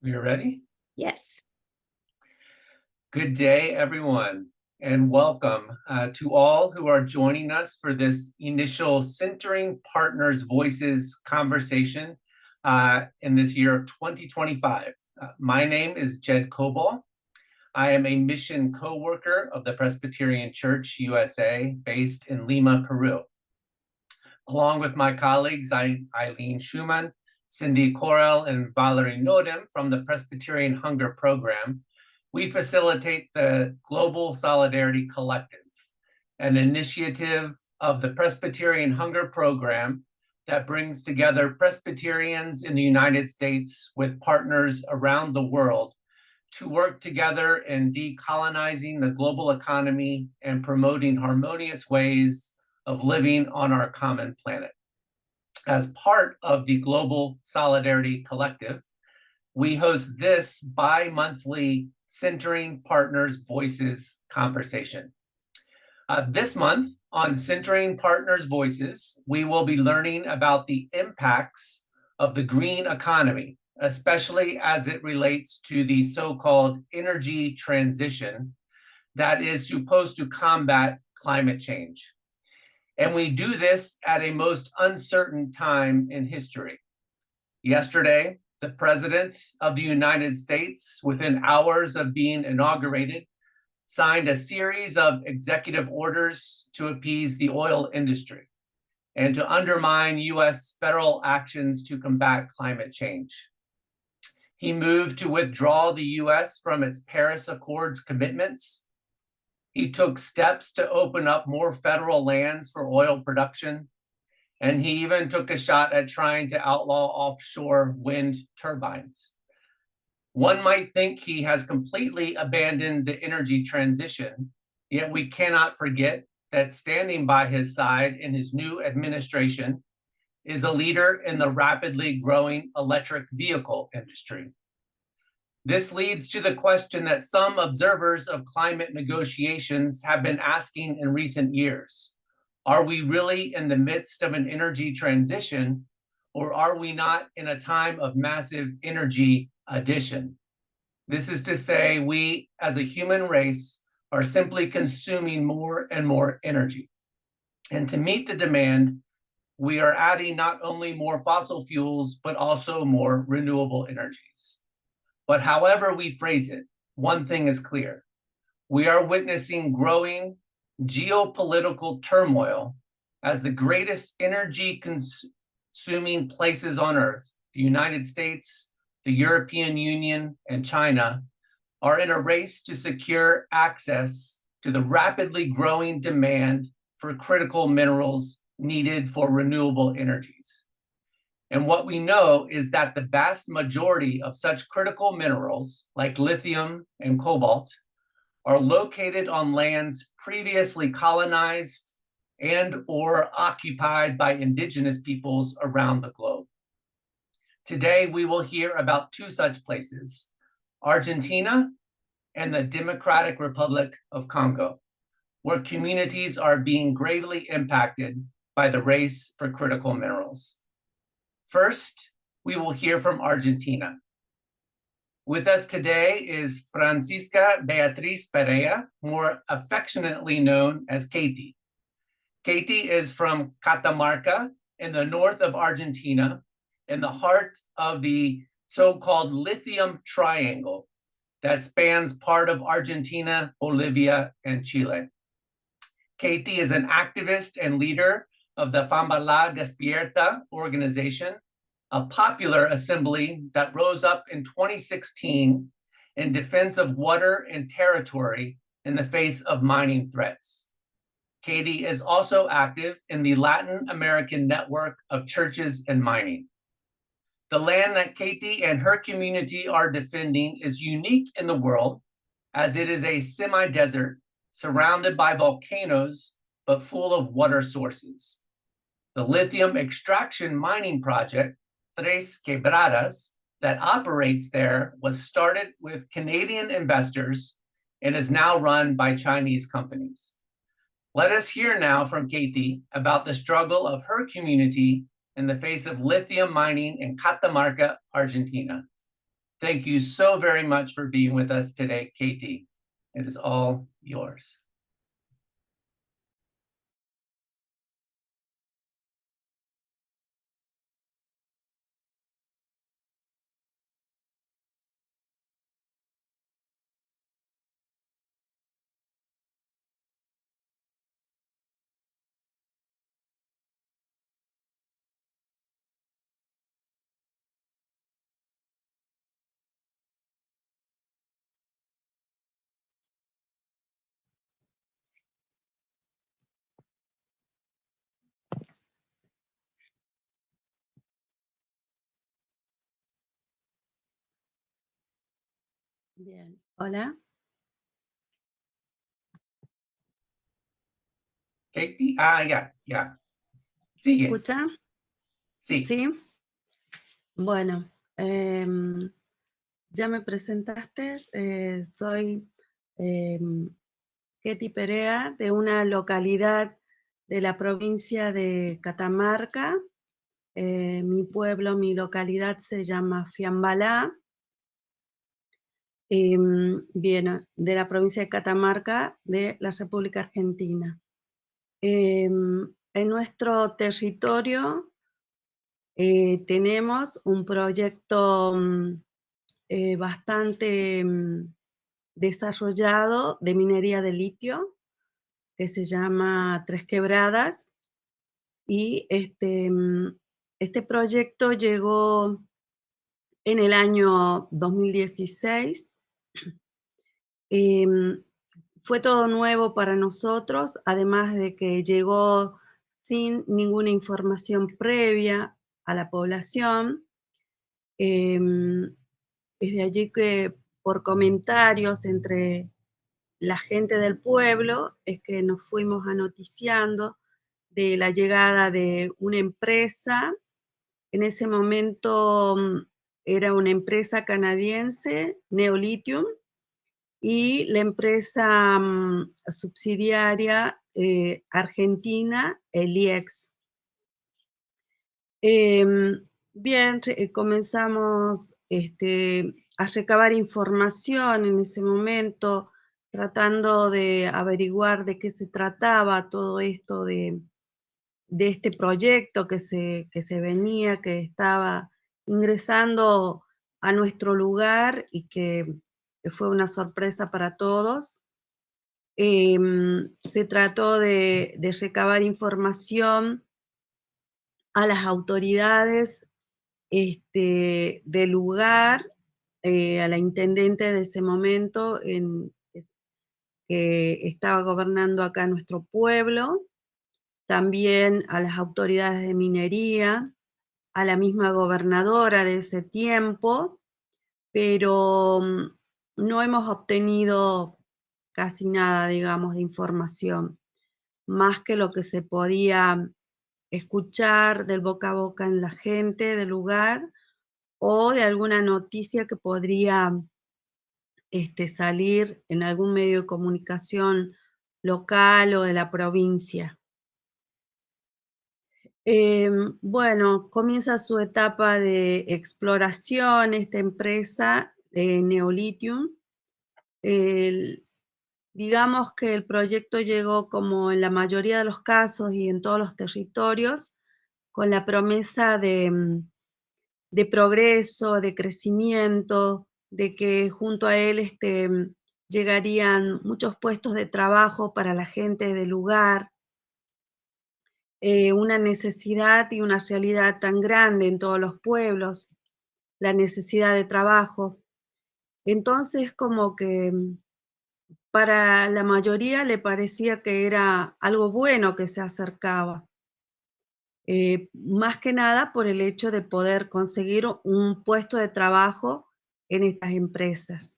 We are ready? Yes. Good day, everyone, and welcome to all who are joining us for this initial Centering Partners Voices conversation in this year of 2025. My name is Jed Cobol. I am a mission co-worker of the Presbyterian Church USA based in Lima, Peru. Along with my colleagues, Eileen Schumann, Cindy Correll, and Valerie Nodem from the Presbyterian Hunger Program, we facilitate the Global Solidarity Collective, an initiative of the Presbyterian Hunger Program that brings together Presbyterians in the United States with partners around the world to work together in decolonizing the global economy and promoting harmonious ways of living on our common planet. As part of the Global Solidarity Collective, we host this bi-monthly Centering Partners Voices conversation. This month on Centering Partners Voices, we will be learning about the impacts of the green economy, especially as it relates to the so-called energy transition that is supposed to combat climate change. And we do this at a most uncertain time in history. Yesterday, the President of the United States, within hours of being inaugurated, signed a series of executive orders to appease the oil industry and to undermine US federal actions to combat climate change. He moved to withdraw the US from its Paris Accords commitments. He took steps to open up more federal lands for oil production. And he even took a shot at trying to outlaw offshore wind turbines. One might think he has completely abandoned the energy transition, yet we cannot forget that standing by his side in his new administration is a leader in the rapidly growing electric vehicle industry. This leads to the question that some observers of climate negotiations have been asking in recent years. Are we really in the midst of an energy transition, or are we not in a time of massive energy addition? This is to say, we as a human race are simply consuming more and more energy. And to meet the demand, we are adding not only more fossil fuels, but also more renewable energies. But however we phrase it, one thing is clear. We are witnessing growing geopolitical turmoil as the greatest energy consuming places on Earth, the United States, the European Union, and China, are in a race to secure access to the rapidly growing demand for critical minerals needed for renewable energies. And what we know is that the vast majority of such critical minerals, like lithium and cobalt, are located on lands previously colonized and or occupied by indigenous peoples around the globe. Today, we will hear about two such places, Argentina and the Democratic Republic of Congo, where communities are being gravely impacted by the race for critical minerals. First, we will hear from Argentina. With us today is Francisca Beatriz Perea, more affectionately known as Katie. Katie is from Catamarca in the north of Argentina, in the heart of the so-called lithium triangle that spans part of Argentina, Bolivia, and Chile. Katie is an activist and leader of the Fambala Despierta organization, a popular assembly that rose up in 2016 in defense of water and territory in the face of mining threats. Katie is also active in the Latin American network of churches and mining. The land that Katie and her community are defending is unique in the world, as it is a semi-desert surrounded by volcanoes, but full of water sources. The lithium extraction mining project, Tres Quebradas, that operates there was started with Canadian investors and is now run by Chinese companies. Let us hear now from Katie about the struggle of her community in the face of lithium mining in Catamarca, Argentina. Thank you so very much for being with us today, Katie. It is all yours. Bien, hola. Katie, ya. Sigue. ¿Escucha? Sí. Sí. Bueno, ya me presentaste. Soy Ketty Perea, de una localidad de la provincia de Catamarca. Mi pueblo, mi localidad se llama Fiambalá. Bien, de la provincia de Catamarca, de la República Argentina. En nuestro territorio tenemos un proyecto bastante desarrollado de minería de litio que se llama Tres Quebradas, y este proyecto llegó en el año 2016. Em, Fue todo nuevo para nosotros, además de que llegó sin ninguna información previa a la población. Em, es de allí que, por comentarios entre la gente del pueblo, es que nos fuimos anoticiando de la llegada de una empresa. En ese momento era una empresa canadiense, Neolithium, y la empresa subsidiaria argentina, Eliex. Bien, comenzamos a recabar información en ese momento, tratando de averiguar de qué se trataba todo esto de este proyecto que se venía, que estaba ingresando a nuestro lugar y que fue una sorpresa para todos. Se trató de recabar información a las autoridades del lugar, a la intendente de ese momento que estaba gobernando acá nuestro pueblo, también a las autoridades de minería, a la misma gobernadora de ese tiempo, pero no hemos obtenido casi nada, digamos, de información, más que lo que se podía escuchar del boca a boca en la gente del lugar, o de alguna noticia que podría salir en algún medio de comunicación local o de la provincia. Bueno, comienza su etapa de exploración esta empresa de Neolithium. Digamos que el proyecto llegó, como en la mayoría de los casos y en todos los territorios, con la promesa de progreso, de crecimiento, de que junto a él llegarían muchos puestos de trabajo para la gente del lugar. Una necesidad y una realidad tan grande en todos los pueblos, la necesidad de trabajo. Entonces, como que para la mayoría le parecía que era algo bueno que se acercaba. Más que nada por el hecho de poder conseguir un puesto de trabajo en estas empresas.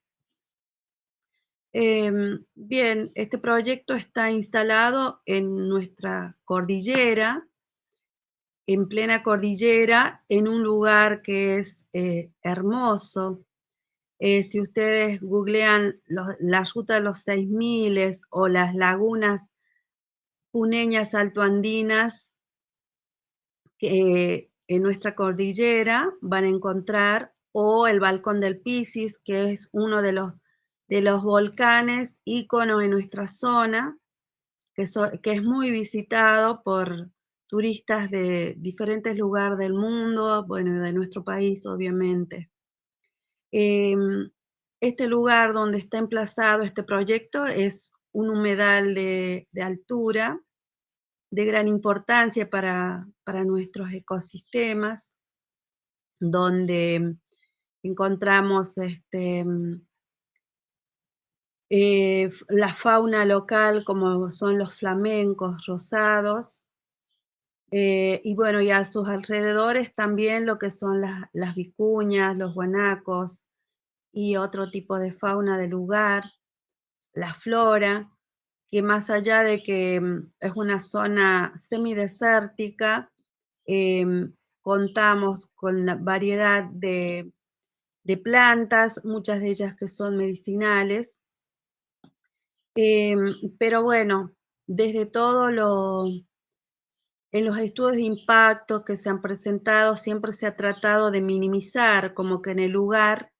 Bien, este proyecto está instalado en nuestra cordillera, en plena cordillera, en un lugar que es hermoso. Si ustedes googlean la ruta de los 6000 o las lagunas puneñas altoandinas, que en nuestra cordillera van a encontrar o el Balcón del Piscis, que es uno de los volcanes ícono en nuestra zona, que es muy visitado por turistas de diferentes lugares del mundo, bueno, de nuestro país, obviamente. Este lugar donde está emplazado este proyecto es un humedal de altura, de gran importancia para nuestros ecosistemas, donde encontramos la fauna local como son los flamencos rosados, y bueno, y a sus alrededores también lo que son las vicuñas, los guanacos y otro tipo de fauna del lugar, la flora, que más allá de que es una zona semidesértica, contamos con la variedad de plantas, muchas de ellas que son medicinales. Pero bueno, desde todo en los estudios de impacto que se han presentado, siempre se ha tratado de minimizar, como que en el lugar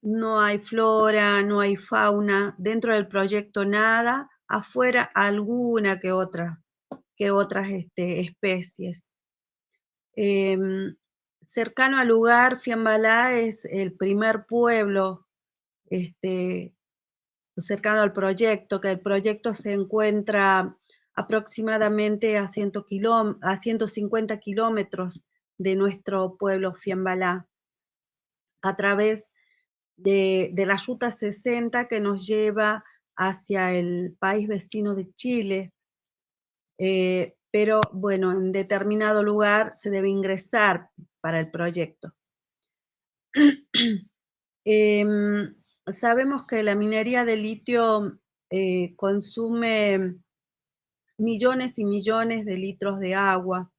no hay flora, no hay fauna, dentro del proyecto nada, afuera alguna que otras especies. Cercano al lugar, Fiambalá es el primer pueblo este, cercano al proyecto, que el proyecto se encuentra aproximadamente a 150 kilómetros de nuestro pueblo Fiambalá, a través de la Ruta 60 que nos lleva hacia el país vecino de Chile, pero bueno, en determinado lugar se debe ingresar para el proyecto. Sabemos que la minería de litio consume millones y millones de litros de agua.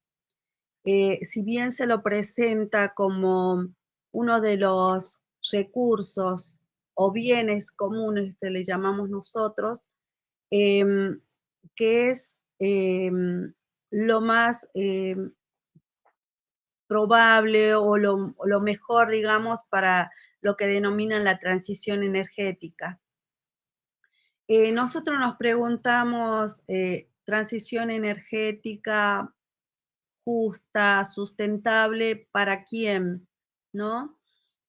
Si bien se lo presenta como uno de los recursos o bienes comunes que le llamamos nosotros, em, que es lo más probable o lo mejor, digamos, para lo que denominan la transición energética. Nosotros nos preguntamos, transición energética justa, sustentable, ¿para quién? ¿No?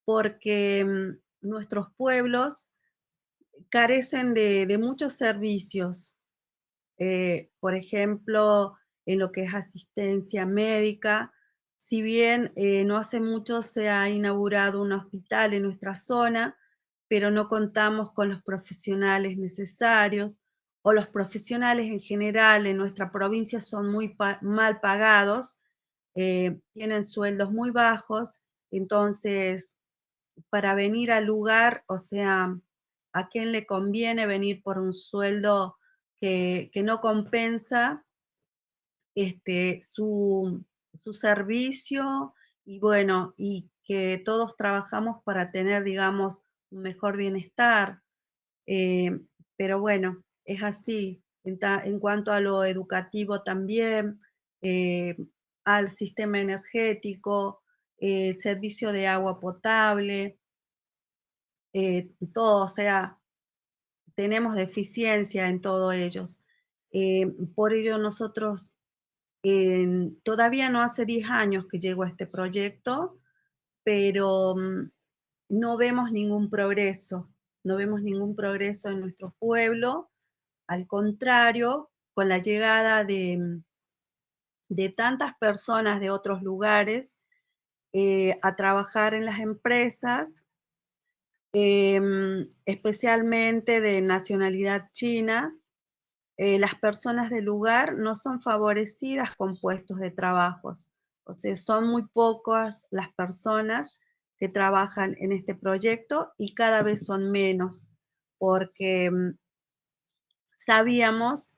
Porque nuestros pueblos carecen de muchos servicios, por ejemplo, en lo que es asistencia médica. Si bien no hace mucho se ha inaugurado un hospital en nuestra zona, pero no contamos con los profesionales necesarios, o los profesionales en general en nuestra provincia son muy mal pagados, tienen sueldos muy bajos, entonces para venir al lugar, o sea, ¿a quién le conviene venir por un sueldo que no compensa su servicio? Y bueno, y que todos trabajamos para tener, digamos, un mejor bienestar. eh, pero bueno, es así. En cuanto a lo educativo también, eh, al sistema energético, el servicio de agua potable, todo, o sea, tenemos deficiencia en todo ellos. Por ello nosotros todavía no hace 10 años que llegó este proyecto, pero no vemos ningún progreso, no vemos ningún progreso en nuestro pueblo. Al contrario, con la llegada de tantas personas de otros lugares a trabajar en las empresas, especialmente de nacionalidad china, las personas del lugar no son favorecidas con puestos de trabajos. O sea, son muy pocas las personas que trabajan en este proyecto y cada vez son menos, porque sabíamos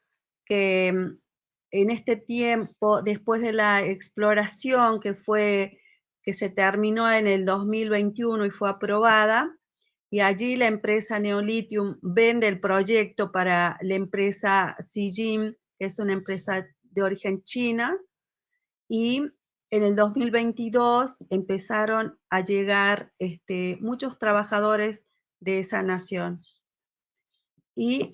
que en este tiempo, después de la exploración que se terminó en el 2021 y fue aprobada, y allí la empresa Neolithium vende el proyecto para la empresa Zijin, que es una empresa de origen china, y En el 2022 empezaron a llegar muchos trabajadores de esa nación. Y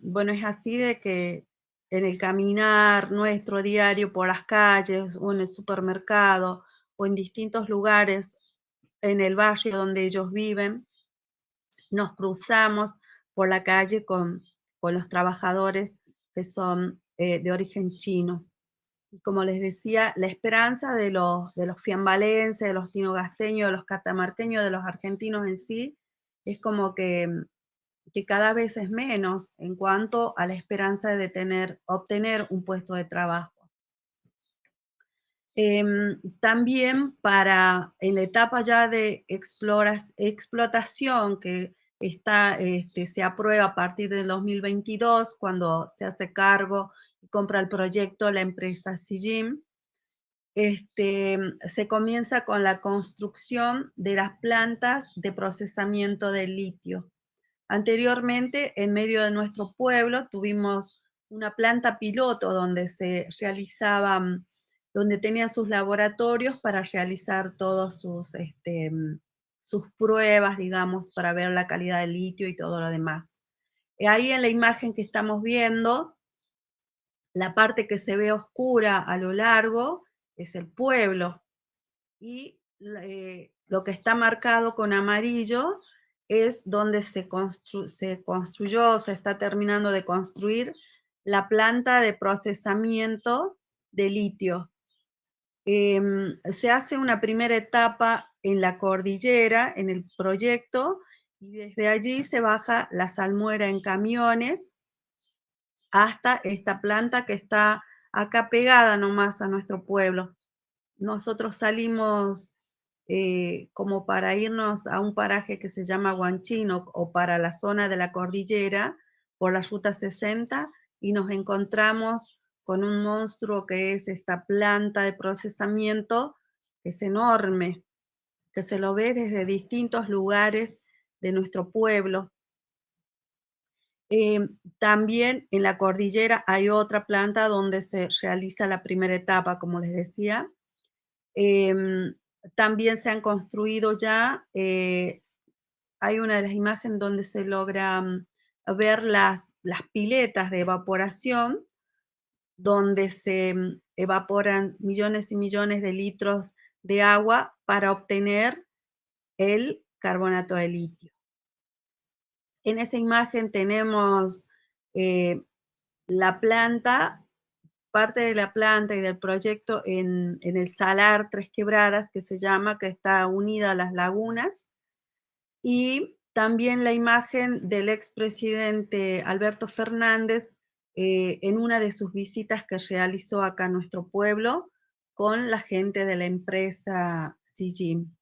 bueno, es así de que en el caminar nuestro diario por las calles o en el supermercado o en distintos lugares en el barrio donde ellos viven, nos cruzamos por la calle con los trabajadores que son de origen chino. Y como les decía, la esperanza de los fiambalenses, de los tinogasteños, de los catamarqueños, de los argentinos en sí, es como que cada vez es menos en cuanto a la esperanza de obtener un puesto de trabajo. También en la etapa ya de explotación que se aprueba a partir del 2022, cuando se hace cargo y compra el proyecto la empresa Sijin, se comienza con la construcción de las plantas de procesamiento de litio. Anteriormente, en medio de nuestro pueblo, tuvimos una planta piloto donde donde tenían sus laboratorios para realizar todos sus pruebas, digamos, para ver la calidad del litio y todo lo demás. Ahí en la imagen que estamos viendo, la parte que se ve oscura a lo largo es el pueblo y lo que está marcado con amarillo es donde se construyó, se está terminando de construir la planta de procesamiento de litio. Se hace una primera etapa en la cordillera, en el proyecto, y desde allí se baja la salmuera en camiones hasta esta planta que está acá pegada nomás a nuestro pueblo. Nosotros salimos como para irnos a un paraje que se llama Huanchino o para la zona de la cordillera por la ruta 60 y nos encontramos con un monstruo que es esta planta de procesamiento que es enorme, que se lo ve desde distintos lugares de nuestro pueblo. También en la cordillera hay otra planta donde se realiza la primera etapa, como les decía. Em, También se han construido ya, hay una de las imágenes donde se logra ver las piletas de evaporación, donde se evaporan millones y millones de litros de agua para obtener el carbonato de litio. En esa imagen tenemos eh, la planta, parte de la planta y del proyecto en el Salar Tres Quebradas, que se llama, que está unida a las lagunas, y también la imagen del expresidente Alberto Fernández en una de sus visitas que realizó acá a nuestro pueblo con la gente de la empresa Sijin.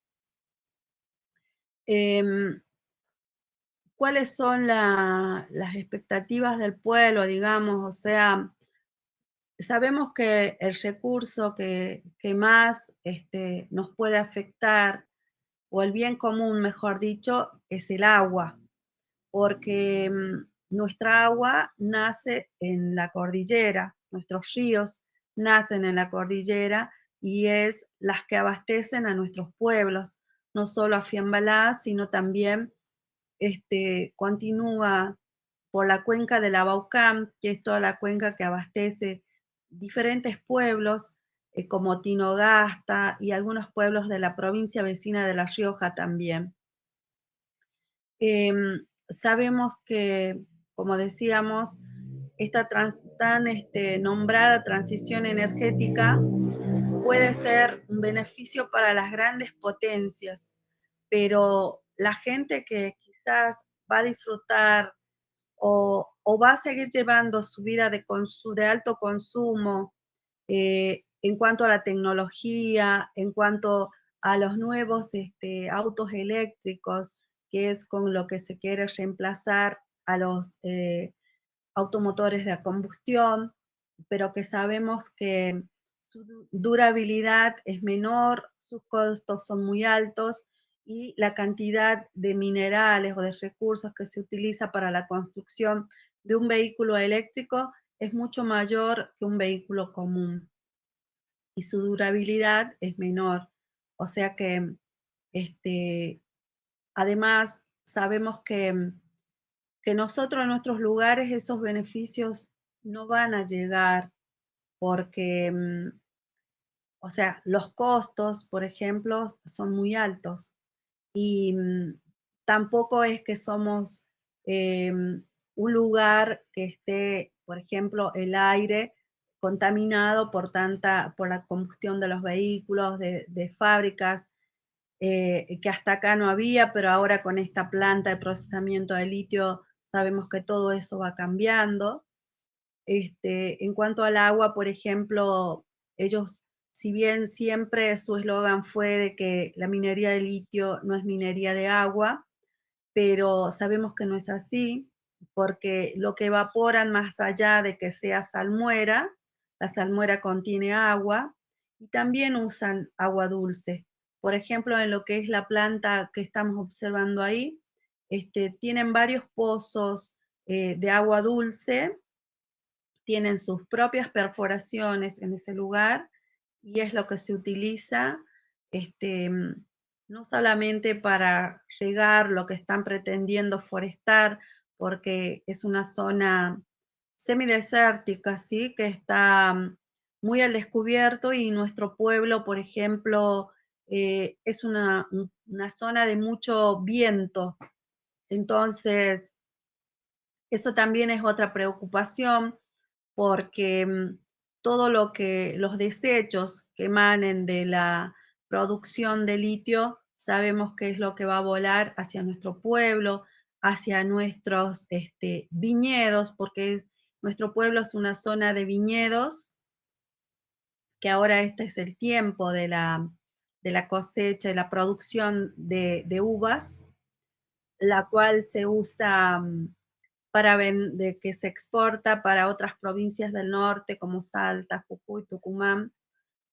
¿Cuáles son las expectativas del pueblo, digamos? O sea, sabemos que el recurso que más nos puede afectar, o el bien común, mejor dicho, es el agua, porque nuestra agua nace en la cordillera, nuestros ríos nacen en la cordillera y es las que abastecen a nuestros pueblos, no solo a Fiambalá, sino también continúa por la cuenca de la Baucán, que es toda la cuenca que abastece diferentes pueblos, como Tinogasta y algunos pueblos de la provincia vecina de La Rioja también. Sabemos que, como decíamos, esta tan nombrada transición energética puede ser un beneficio para las grandes potencias, pero la gente que quizás va a disfrutar o va a seguir llevando su vida de alto consumo en cuanto a la tecnología, en cuanto a los nuevos autos eléctricos, que es con lo que se quiere reemplazar a los automotores de combustión, pero que sabemos que su durabilidad es menor, sus costos son muy altos y la cantidad de minerales o de recursos que se utiliza para la construcción de un vehículo eléctrico es mucho mayor que un vehículo común. y su durabilidad es menor. O sea que, este, además, sabemos que nosotros en nuestros lugares esos beneficios no van a llegar porque, o sea, los costos, por ejemplo, son muy altos y tampoco es que somos un lugar que esté, por ejemplo, el aire contaminado por la combustión de los vehículos, de fábricas, que hasta acá no había, pero ahora con esta planta de procesamiento de litio sabemos que todo eso va cambiando. En cuanto al agua, por ejemplo, ellos, si bien siempre su eslogan fue de que la minería de litio no es minería de agua, pero sabemos que no es así, porque lo que evaporan más allá de que sea salmuera, la salmuera contiene agua y también usan agua dulce. Por ejemplo, en lo que es la planta que estamos observando ahí, tienen varios pozos de agua dulce, tienen sus propias perforaciones en ese lugar y es lo que se utiliza, este, mm, no solamente para regar lo que están pretendiendo forestar, porque es una zona semidesértica, ¿sí? Que está muy al descubierto y nuestro pueblo, por ejemplo, es una zona de mucho viento. Entonces, eso también es otra preocupación porque todo lo que los desechos que emanen de la producción de litio, sabemos que es lo que va a volar hacia nuestro pueblo, hacia nuestros viñedos, porque nuestro pueblo es una zona de viñedos, que ahora este es el tiempo de la cosecha y la producción de uvas, la cual se usa de que se exporta para otras provincias del norte como Salta, Jujuy, Tucumán,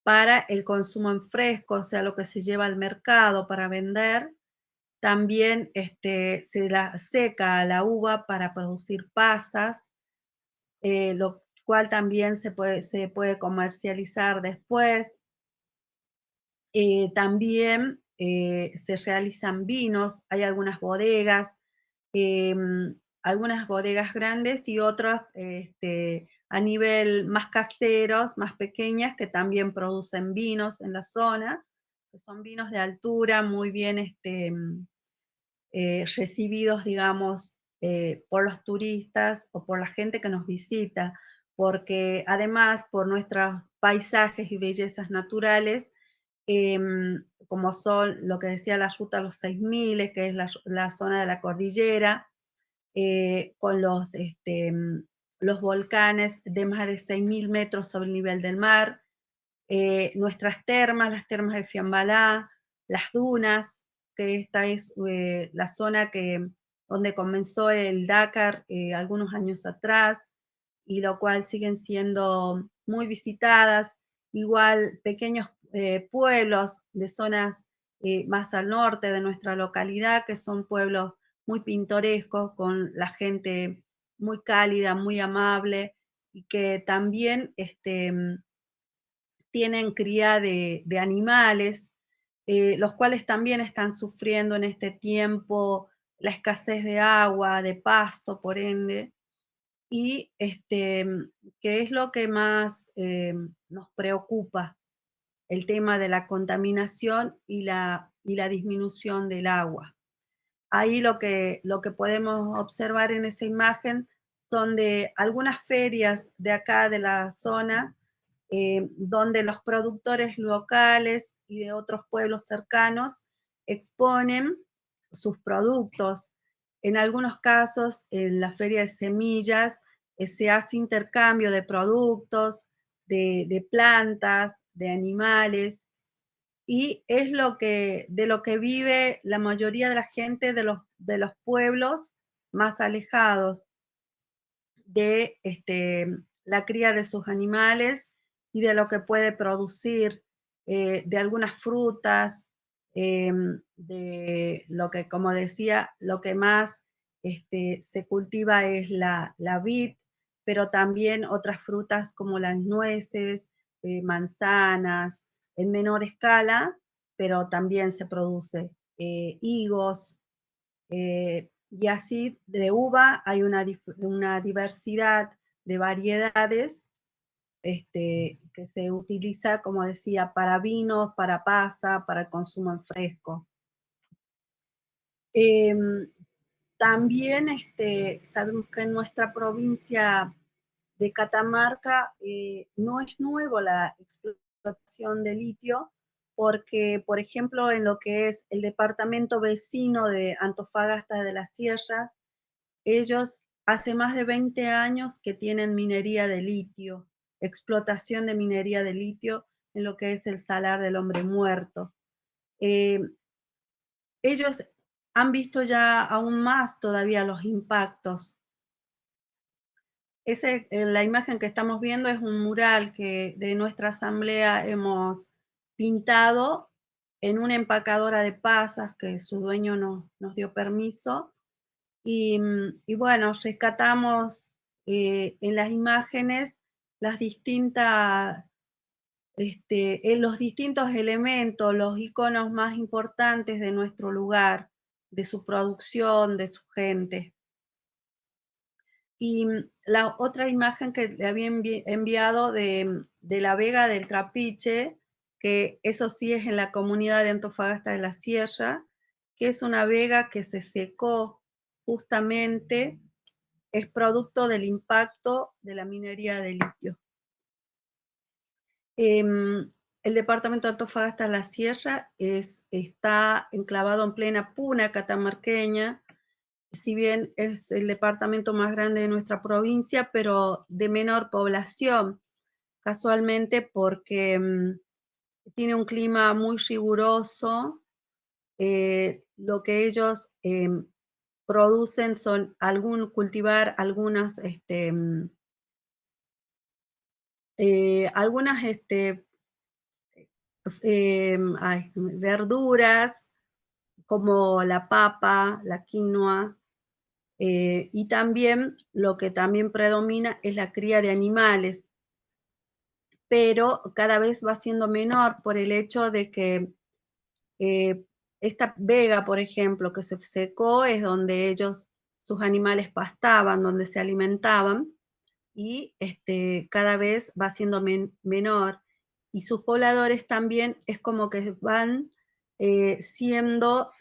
para el consumo en fresco, o sea, lo que se lleva al mercado para vender. También se la seca la uva para producir pasas, lo cual también se puede comercializar después. También se realizan vinos, hay algunas bodegas grandes y otras a nivel más caseros, más pequeñas, que también producen vinos en la zona, que son vinos de altura, muy bien recibidos, digamos, por los turistas o por la gente que nos visita, porque además por nuestros paisajes y bellezas naturales, como son lo que decía la ruta Los 6000, que es la zona de la cordillera, con los volcanes de más de 6000 metros sobre el nivel del mar, nuestras termas, las termas de Fiambalá, las dunas, que esta es la zona donde comenzó el Dakar algunos años atrás, y lo cual siguen siendo muy visitadas. Igual pequeños pueblos de zonas más al norte de nuestra localidad, que son pueblos muy pintorescos, con la gente muy cálida, muy amable, y que también tienen cría de animales, los cuales también están sufriendo en este tiempo la escasez de agua, de pasto, por ende, y que es lo que más nos preocupa, el tema de la contaminación y la disminución del agua. Ahí lo que podemos observar en esa imagen son de algunas ferias de acá de la zona, donde los productores locales y de otros pueblos cercanos exponen sus productos. En algunos casos, en la feria de semillas, se hace intercambio de productos, de plantas, de animales, y es de lo que vive la mayoría de la gente de los pueblos más alejados de la cría de sus animales y de lo que puede producir, de algunas frutas, de lo que, como decía, lo que más se cultiva es la vid, pero también otras frutas como las nueces, manzanas en menor escala, pero también se produce higos, y así de uva hay una diversidad de variedades que se utiliza, como decía, para vinos, para pasa, para el consumo en fresco. También sabemos que en nuestra provincia de Catamarca no es nuevo la explotación de litio, porque, por ejemplo, en lo que es el departamento vecino de Antofagasta de la Sierra, ellos hace más de 20 años que tienen minería de litio, explotación de minería de litio en lo que es el Salar del Hombre Muerto. Ellos han visto ya aún más todavía los impactos. La imagen que estamos viendo es un mural que de nuestra asamblea hemos pintado en una empacadora de pasas que su dueño nos dio permiso. Y bueno, rescatamos en las imágenes las los distintos elementos, los iconos más importantes de nuestro lugar, de su producción, de su gente. Y la otra imagen que le había enviado de la Vega del Trapiche, que eso sí es en la comunidad de Antofagasta de la Sierra, que es una vega que se secó justamente, es producto del impacto de la minería de litio. El departamento de Antofagasta de la Sierra está enclavado en plena puna catamarqueña, si bien es el departamento más grande de nuestra provincia, pero de menor población, casualmente porque tiene un clima muy riguroso. Lo que ellos producen son cultivar algunas verduras como la papa, la quinoa, y también lo que también predomina es la cría de animales, pero cada vez va siendo menor por el hecho de que esta vega, por ejemplo, que se secó, es donde sus animales pastaban, donde se alimentaban, y cada vez va siendo menor. Y sus pobladores también es como que van siendo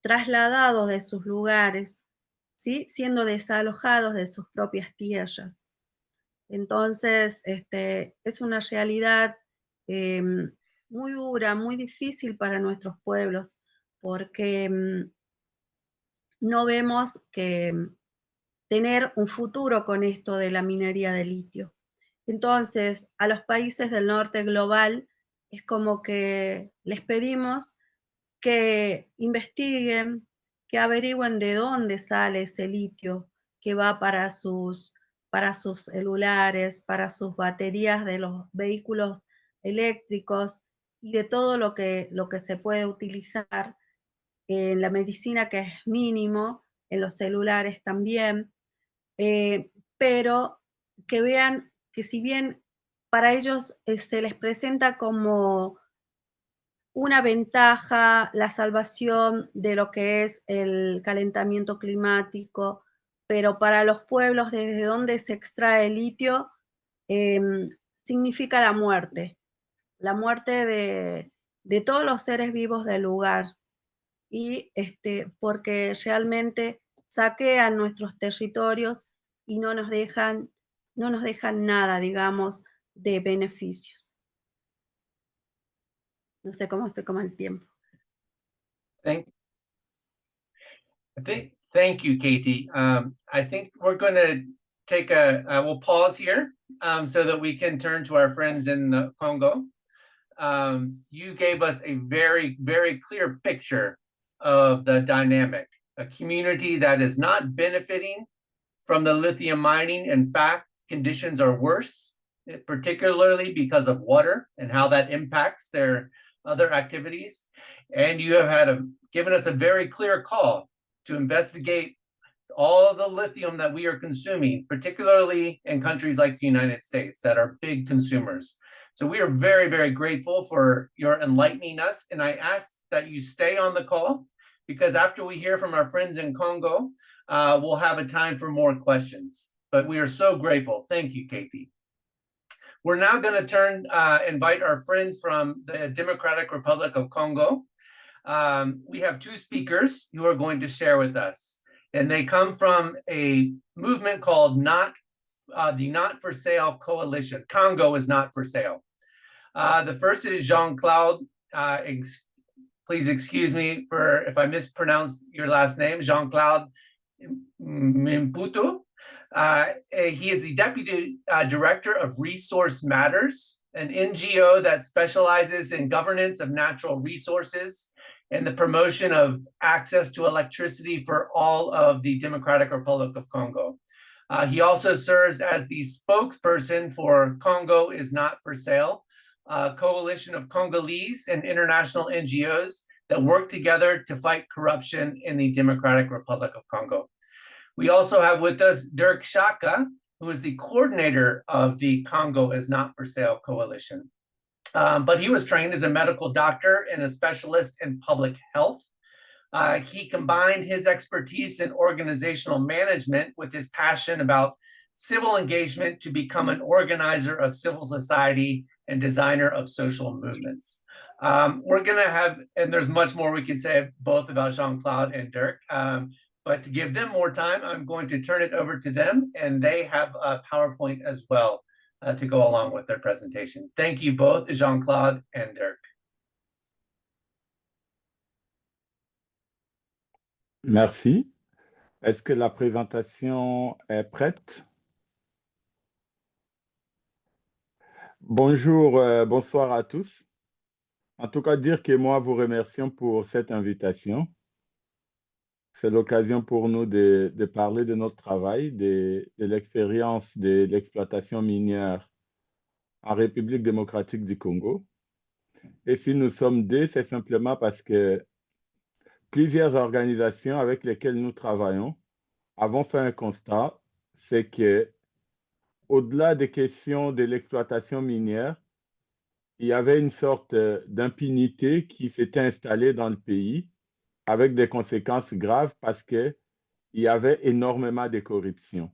trasladados de sus lugares, ¿sí? Siendo desalojados de sus propias tierras. Entonces, es una realidad muy dura, muy difícil para nuestros pueblos, porque no vemos que tener un futuro con esto de la minería de litio. Entonces, a los países del norte global es como que les pedimos que investiguen, que averigüen de dónde sale ese litio que va para sus celulares, para sus baterías de los vehículos eléctricos y de todo lo que se puede utilizar en la medicina, que es mínimo, en los celulares también, pero que vean que si bien para ellos se les presenta como una ventaja la salvación de lo que es el calentamiento climático, pero para los pueblos desde donde se extrae el litio significa la muerte de todos los seres vivos del lugar, y porque realmente saquean nuestros territorios y no nos dejan nada, digamos, de beneficios. No sé cómo estoy con el tiempo. Thank you, Katie. I think we're going to take we'll pause here so that we can turn to our friends in Congo. You gave us a very, very clear picture of the dynamic, a community that is not benefiting from the lithium mining. In fact, conditions are worse, particularly because of water and how that impacts their other activities. And you have given us a very clear call to investigate all of the lithium that we are consuming, particularly in countries like the United States that are big consumers. So we are very, very grateful for your enlightening us. And I ask that you stay on the call because after we hear from our friends in Congo, we'll have a time for more questions. But we are so grateful. Thank you, Katie. We're now going to invite our friends from the Democratic Republic of Congo. We have two speakers who are going to share with us, and they come from a movement called the Not for Sale Coalition. Congo is not for sale. The first is Jean-Claude. Please excuse me for if I mispronounce your last name, Jean-Claude Mimputo. He is the Deputy Director of Resource Matters, an NGO that specializes in governance of natural resources and the promotion of access to electricity for all of the Democratic Republic of Congo. He also serves as the spokesperson for Congo is Not for Sale, a coalition of Congolese and international NGOs that work together to fight corruption in the Democratic Republic of Congo. We also have with us Dirk Shaka, who is the coordinator of the Congo is Not for Sale coalition. But he was trained as a medical doctor and a specialist in public health. He combined his expertise in organizational management with his passion about civil engagement to become an organizer of civil society and designer of social movements. We're going to have, and there's much more we can say both about Jean-Claude and Dirk, but to give them more time, I'm going to turn it over to them, and they have a PowerPoint as well to go along with their presentation. Thank you both, Jean-Claude and Dirk. Merci. Est-ce que la présentation est prête? Bonjour, bonsoir à tous. En tout cas, dire que moi, vous remercions pour cette invitation. C'est l'occasion pour nous de parler de notre travail, de l'expérience de l'exploitation minière en République démocratique du Congo. Et si nous sommes deux, c'est simplement parce que plusieurs organisations avec lesquelles nous travaillons avons fait un constat, c'est que au-delà des questions de l'exploitation minière, il y avait une sorte d'impunité qui s'était installée dans le pays avec des conséquences graves parce qu'il y avait énormément de corruption.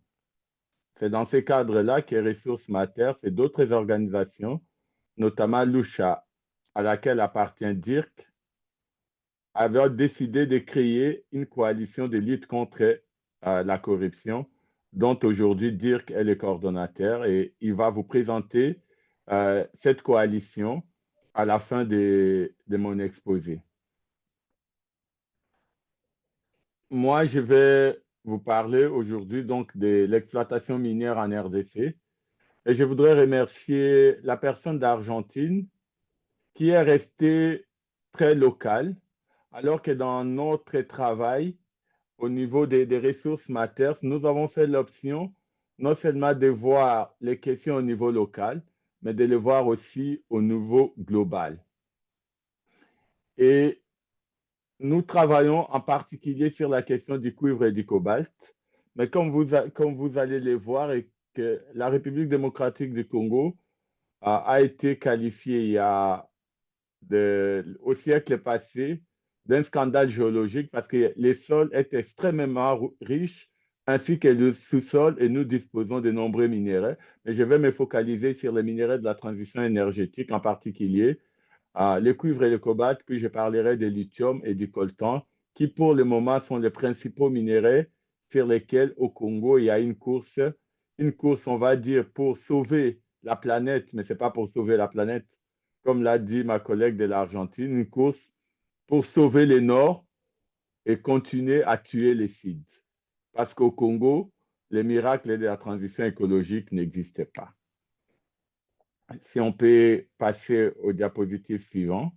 C'est dans ces cadres-là que Ressources Matters et d'autres organisations, notamment Lucha, à laquelle appartient Dirk, avaient décidé de créer une coalition de lutte contre la corruption, dont aujourd'hui Dirk est le coordonnateur, et il va vous présenter cette coalition à la fin de mon exposé. Moi, je vais vous parler aujourd'hui donc de l'exploitation minière en RDC, et je voudrais remercier la personne d'Argentine qui est restée très locale, alors que dans notre travail, au niveau des Ressources Matters, nous avons fait l'option non seulement de voir les questions au niveau local, mais de les voir aussi au niveau global. Et nous travaillons en particulier sur la question du cuivre et du cobalt, mais comme vous allez le voir, et que la République démocratique du Congo a été qualifiée au siècle passé d'un scandale géologique parce que les sols étaient extrêmement riches ainsi que le sous-sol et nous disposons de nombreux minéraux. Mais je vais me focaliser sur les minéraux de la transition énergétique, en particulier le cuivre et le cobalt, puis je parlerai de lithium et du coltan, qui pour le moment sont les principaux minéraux sur lesquels au Congo il y a une course, on va dire, pour sauver la planète, mais ce n'est pas pour sauver la planète, comme l'a dit ma collègue de l'Argentine, une course pour sauver les Nord et continuer à tuer les Sud. Parce qu'au Congo, les miracles de la transition écologique n'existaient pas. Si on peut passer au diapositive suivant.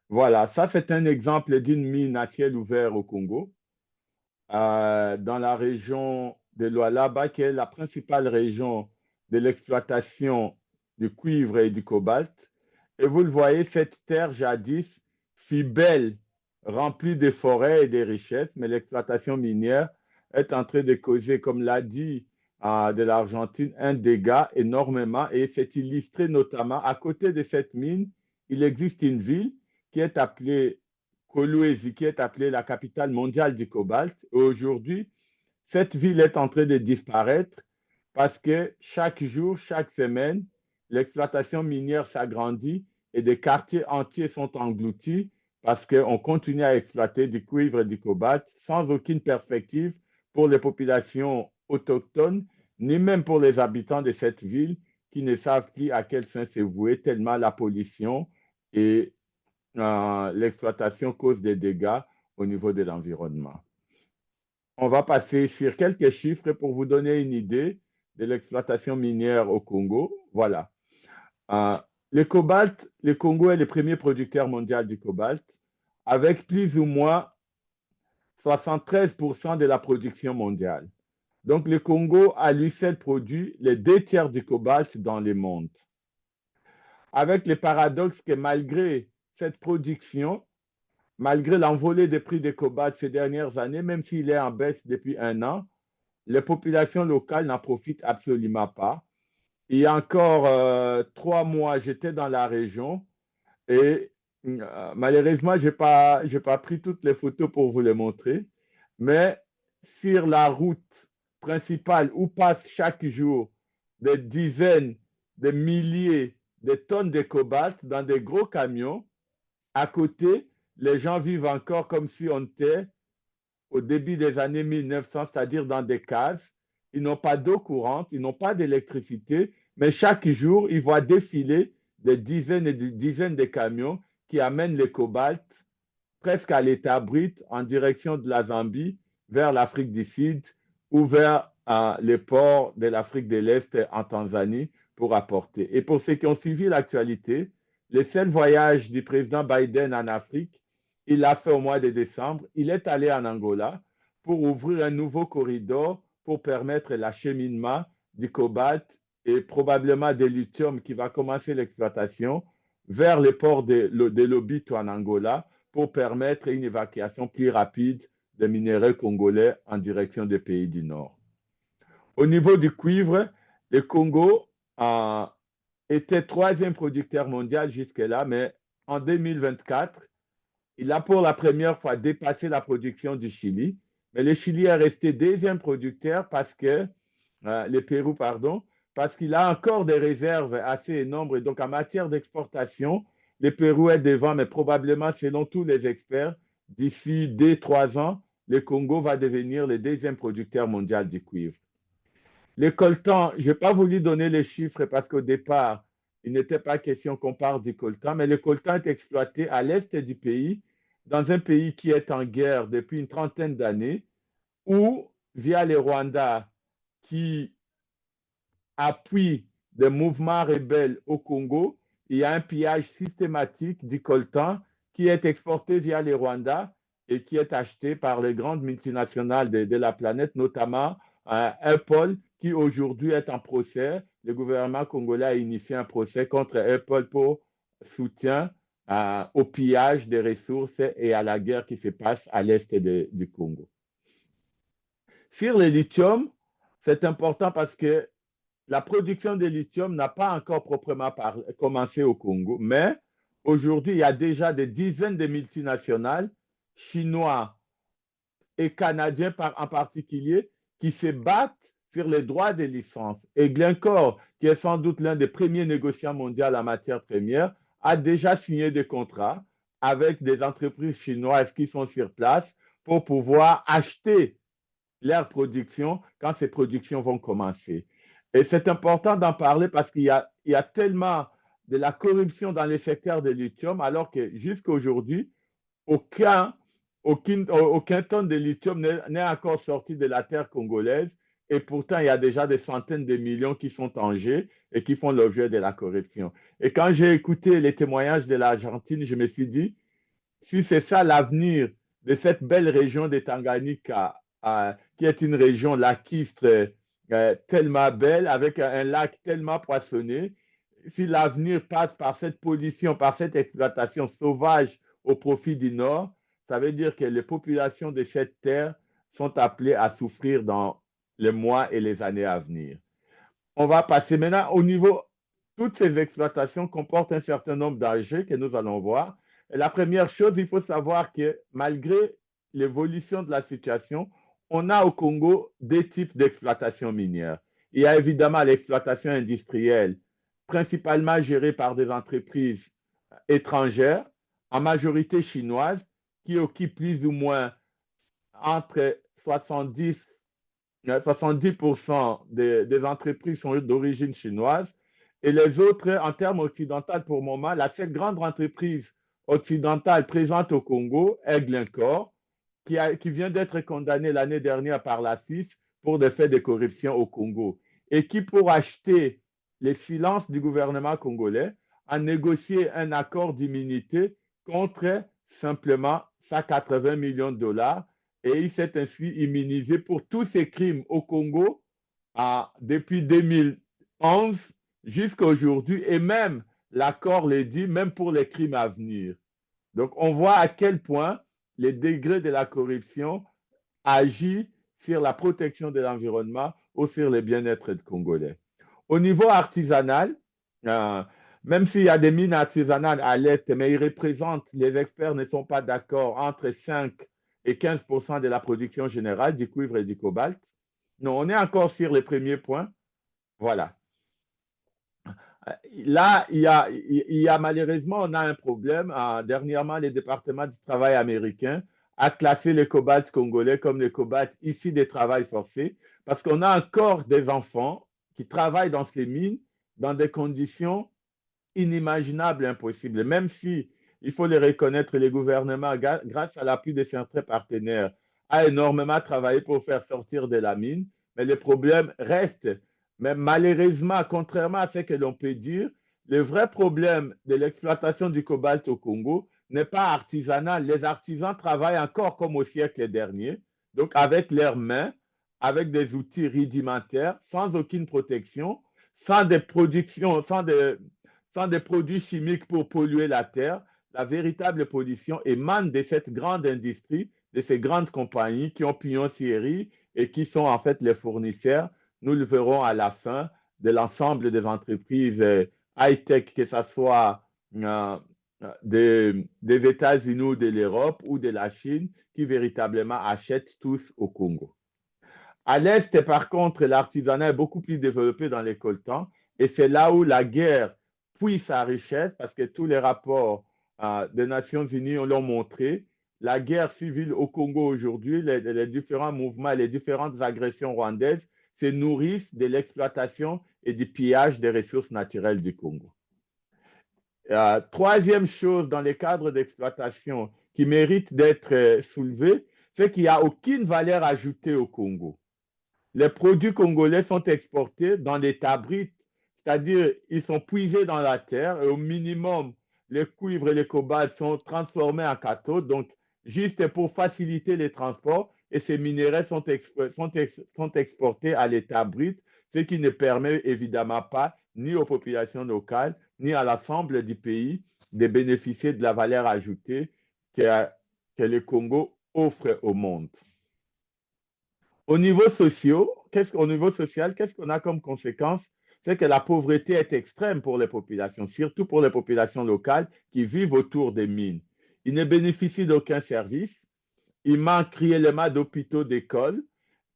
Voilà, ça c'est un exemple d'une mine à ciel ouvert au Congo, dans la région de Lualaba, qui est la principale région de l'exploitation du cuivre et du cobalt. Et vous le voyez, cette terre jadis fut belle rempli de forêts et de richesses, mais l'exploitation minière est en train de causer, comme l'a dit de l'Argentine, un dégât énormément, et c'est illustré notamment à côté de cette mine, il existe une ville qui est appelée Kolwezi, qui est appelée la capitale mondiale du cobalt. Et aujourd'hui, cette ville est en train de disparaître parce que chaque jour, chaque semaine, l'exploitation minière s'agrandit et des quartiers entiers sont engloutis parce qu'on continue à exploiter du cuivre et du cobalt sans aucune perspective pour les populations autochtones, ni même pour les habitants de cette ville qui ne savent plus à quel fin se vouer tellement la pollution et l'exploitation cause des dégâts au niveau de l'environnement. On va passer sur quelques chiffres pour vous donner une idée de l'exploitation minière au Congo. Voilà. Le cobalt, le Congo est le premier producteur mondial du cobalt, avec plus ou moins 73% de la production mondiale. Donc, le Congo, à lui seul, produit les 2 tiers du cobalt dans le monde. Avec le paradoxe que malgré cette production, malgré l'envolée des prix du cobalt ces dernières années, même s'il est en baisse depuis 1 an, les populations locales n'en profitent absolument pas. Il y a encore 3 mois, j'étais dans la région et malheureusement, je n'ai pas pris toutes les photos pour vous les montrer, mais sur la route principale où passent chaque jour des dizaines, des milliers de tonnes de cobalt dans des gros camions, à côté, les gens vivent encore comme si on était au début des années 1900, c'est-à-dire dans des cases. Ils n'ont pas d'eau courante, ils n'ont pas d'électricité, mais chaque jour, ils voient défiler des dizaines et des dizaines de camions qui amènent le cobalt presque à l'état brut en direction de la Zambie, vers l'Afrique du Sud ou vers les ports de l'Afrique de l'Est en Tanzanie pour apporter. Et pour ceux qui ont suivi l'actualité, le seul voyage du président Biden en Afrique, il l'a fait au mois de décembre. Il est allé en Angola pour ouvrir un nouveau corridor pour permettre l'acheminement du cobalt et probablement de lithium qui va commencer l'exploitation vers les ports de Lobito en Angola pour permettre une évacuation plus rapide des minéraux congolais en direction des pays du Nord. Au niveau du cuivre, le Congo était 3e producteur mondial jusque-là, mais en 2024, il a pour la première fois dépassé la production du Chili. Mais le Chili est resté 2e producteur parce que, le Pérou, pardon, parce qu'il a encore des réserves assez énormes. Et donc, en matière d'exportation, le Pérou est devant, mais probablement, selon tous les experts, d'ici 2-3 ans, le Congo va devenir le 2e producteur mondial du cuivre. Le coltan, je n'ai pas voulu donner les chiffres parce qu'au départ, il n'était pas question qu'on parle du coltan, mais le coltan est exploité à l'est du pays, dans un pays qui est en guerre depuis une trentaine d'années, ou via le Rwanda qui appuie des mouvements rebelles au Congo, il y a un pillage systématique du coltan qui est exporté via le Rwanda et qui est acheté par les grandes multinationales de la planète, notamment Apple, qui aujourd'hui est en procès. Le gouvernement congolais a initié un procès contre Apple pour soutien au pillage des ressources et à la guerre qui se passe à l'est du Congo. Sur le lithium, c'est important parce que la production de lithium n'a pas encore proprement commencé au Congo, mais aujourd'hui, il y a déjà des dizaines de multinationales, chinois et canadiens en particulier, qui se battent sur les droits des licences. Et Glencore, qui est sans doute l'un des premiers négociants mondiaux en matière première, a déjà signé des contrats avec des entreprises chinoises qui sont sur place pour pouvoir acheter leur production quand ces productions vont commencer. Et c'est important d'en parler parce qu'il y a tellement de la corruption dans les secteurs de lithium, alors que jusqu'à aujourd'hui, aucun tonne de lithium n'est encore sorti de la terre congolaise. Et pourtant, il y a déjà des centaines de millions qui sont en jeu et qui font l'objet de la corruption. Et quand j'ai écouté les témoignages de l'Argentine, je me suis dit, si c'est ça l'avenir de cette belle région de Tanganyika, qui est une région lacustre tellement belle, avec un lac tellement poissonné, si l'avenir passe par cette pollution, par cette exploitation sauvage au profit du Nord, ça veut dire que les populations de cette terre sont appelées à souffrir dans les mois et les années à venir. On va passer maintenant au niveau, toutes ces exploitations comportent un certain nombre d'enjeux que nous allons voir. Et la première chose, il faut savoir que malgré l'évolution de la situation, on a au Congo deux types d'exploitation minière. Il y a évidemment l'exploitation industrielle, principalement gérée par des entreprises étrangères, en majorité chinoises, qui occupent plus ou moins entre 70% des entreprises sont d'origine chinoise et les autres, en termes occidentaux, pour le moment, la seule grande entreprise occidentale présente au Congo est Glencore, qui vient d'être condamnée l'année dernière par la Suisse pour des faits de corruption au Congo et qui, pour acheter les silences du gouvernement congolais, a négocié un accord d'immunité contre simplement 180 millions de dollars et il s'est ainsi immunisé pour tous ses crimes au Congo depuis 2011 jusqu'à aujourd'hui et même l'accord le dit, même pour les crimes à venir. Donc on voit à quel point les degrés de la corruption agit sur la protection de l'environnement ou sur le bien-être des Congolais. Au niveau artisanal, même s'il y a des mines artisanales à l'Est, mais ils représentent, les experts ne sont pas d'accord, entre 5 et 15% de la production générale du cuivre et du cobalt. Non, on est encore sur les premiers points. Voilà. Là, il y a malheureusement, on a un problème. Dernièrement, le département du travail américain a classé le cobalt congolais comme le cobalt issu des travails forcés parce qu'on a encore des enfants qui travaillent dans ces mines dans des conditions inimaginables, impossibles. Même si, il faut le reconnaître, les gouvernements, grâce à l'appui de certains partenaires, a énormément travaillé pour faire sortir de la mine, mais le problème reste. Mais malheureusement, contrairement à ce que l'on peut dire, le vrai problème de l'exploitation du cobalt au Congo n'est pas artisanal. Les artisans travaillent encore comme au siècle dernier, donc avec leurs mains, avec des outils rudimentaires, sans aucune protection, sans des productions, sans des produits chimiques pour polluer la terre. La véritable pollution émane de cette grande industrie, de ces grandes compagnies qui ont pignon sur rue et qui sont en fait les fournisseurs. Nous le verrons à la fin de l'ensemble des entreprises high-tech, que ce soit des États-Unis ou de l'Europe ou de la Chine, qui véritablement achètent tous au Congo. À l'Est, par contre, l'artisanat est beaucoup plus développé dans les coltans et c'est là où la guerre puise sa richesse parce que tous les rapports des Nations Unies l'ont montré. La guerre civile au Congo aujourd'hui, les différents mouvements, les différentes agressions rwandaises se nourrissent de l'exploitation et du pillage des ressources naturelles du Congo. Troisième chose dans les cadres d'exploitation qui mérite d'être soulevée, c'est qu'il n'y a aucune valeur ajoutée au Congo. Les produits congolais sont exportés dans des tabrites, c'est-à-dire ils sont puisés dans la terre et au minimum, les cuivres et les cobaltes sont transformés en cathodes, donc juste pour faciliter les transports et ces minerais sont exportés à l'état brut, ce qui ne permet évidemment pas ni aux populations locales, ni à l'ensemble du pays de bénéficier de la valeur ajoutée que le Congo offre au monde. Au niveau social, qu'est-ce qu'on a comme conséquence? C'est que la pauvreté est extrême pour les populations, surtout pour les populations locales qui vivent autour des mines. Ils ne bénéficient d'aucun service. Il manque cruellement d'hôpitaux, d'écoles.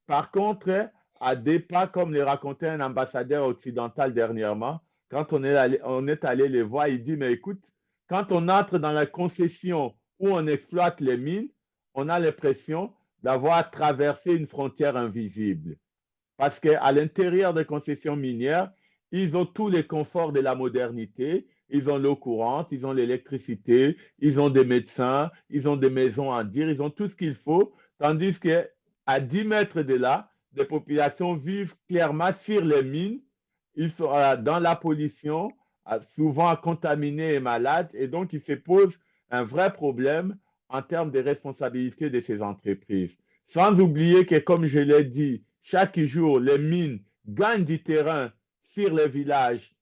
Par contre, à des pas, comme le racontait un ambassadeur occidental dernièrement, quand on est allé les voir, il dit, mais écoute, quand on entre dans la concession où on exploite les mines, on a l'impression d'avoir traversé une frontière invisible. Parce qu'à l'intérieur des concessions minières, ils ont tous les conforts de la modernité, ils ont l'eau courante, ils ont l'électricité, ils ont des médecins, ils ont des maisons à dire, ils ont tout ce qu'il faut, tandis qu'à 10 mètres de là, des populations vivent clairement sur les mines, ils sont dans la pollution, souvent contaminés et malades, et donc il se pose un vrai problème en termes de responsabilité de ces entreprises. Sans oublier que, comme je l'ai dit, chaque jour, les mines gagnent du terrain sur les villages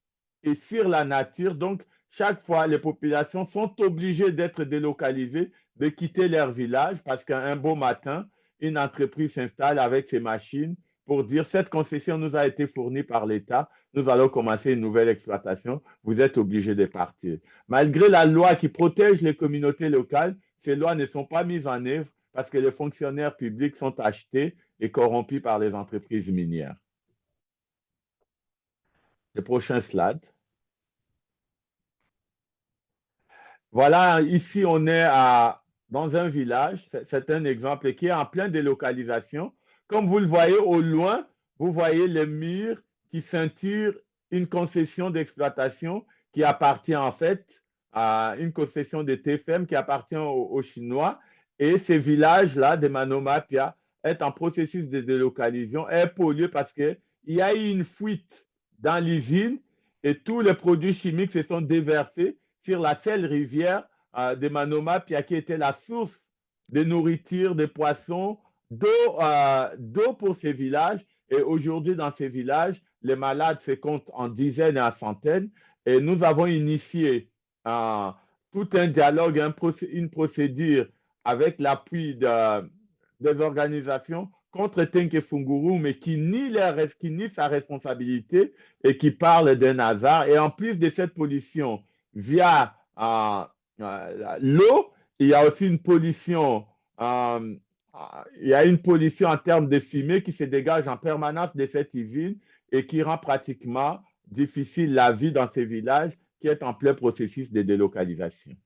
et sur la nature. Donc, chaque fois, les populations sont obligées d'être délocalisées de quitter leur village parce qu'un beau matin, une entreprise s'installe avec ses machines pour dire cette concession nous a été fournie par l'État, nous allons commencer une nouvelle exploitation, vous êtes obligés de partir. Malgré la loi qui protège les communautés locales, ces lois ne sont pas mises en œuvre parce que les fonctionnaires publics sont achetés et corrompus par les entreprises minières. Le prochain slide. Voilà, ici on est dans un village, c'est un exemple qui est en pleine délocalisation. Comme vous le voyez au loin, vous voyez les murs qui ceinturent une concession d'exploitation qui appartient en fait à une concession de TFM qui appartient aux Chinois. Et ces villages-là de Manomapia est en processus de délocalisation, est pollué parce qu'il y a eu une fuite dans l'usine et tous les produits chimiques se sont déversés sur la seule rivière de Manomapia qui était la source de nourriture, de poissons, d'eau pour ces villages. Et aujourd'hui, dans ces villages, les malades se comptent en dizaines et en centaines. Et nous avons initié tout un dialogue, une procédure avec l'appui des organisations contre Tenke Funguru, mais qui nie sa responsabilité et qui parle d'un hasard. Et en plus de cette pollution via l'eau, il y a aussi une pollution, il y a une pollution en termes de fumée qui se dégage en permanence de cette usine et qui rend pratiquement difficile la vie dans ces villages qui est en plein processus de délocalisation.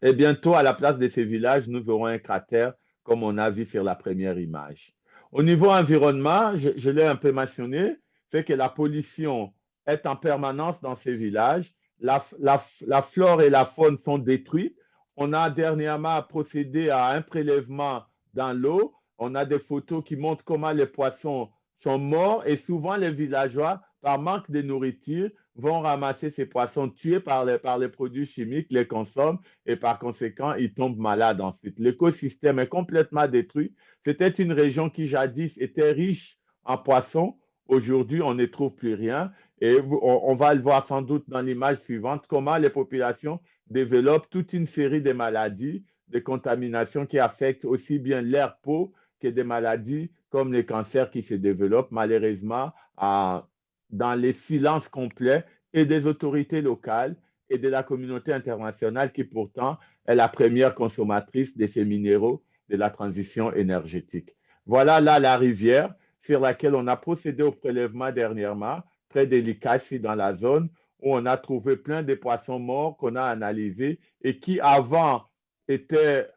Et bientôt, à la place de ces villages, nous aurons un cratère comme on a vu sur la première image. Au niveau environnement, je l'ai un peu mentionné, c'est que la pollution est en permanence dans ces villages. La flore et la faune sont détruites. On a dernièrement procédé à un prélèvement dans l'eau. On a des photos qui montrent comment les poissons sont morts et souvent les villageois, par manque de nourriture, vont ramasser ces poissons tués par les produits chimiques, les consomment et par conséquent, ils tombent malades ensuite. L'écosystème est complètement détruit. C'était une région qui jadis était riche en poissons. Aujourd'hui, on ne trouve plus rien. Et on va le voir sans doute dans l'image suivante, comment les populations développent toute une série de maladies, de contaminations qui affectent aussi bien l'air peau que des maladies comme les cancers qui se développent malheureusement dans les silences complets et des autorités locales et de la communauté internationale qui pourtant est la première consommatrice de ces minéraux de la transition énergétique. Voilà là la rivière sur laquelle on a procédé au prélèvement dernièrement, près de Likasi dans la zone, où on a trouvé plein de poissons morts qu'on a analysés et qui avant étaient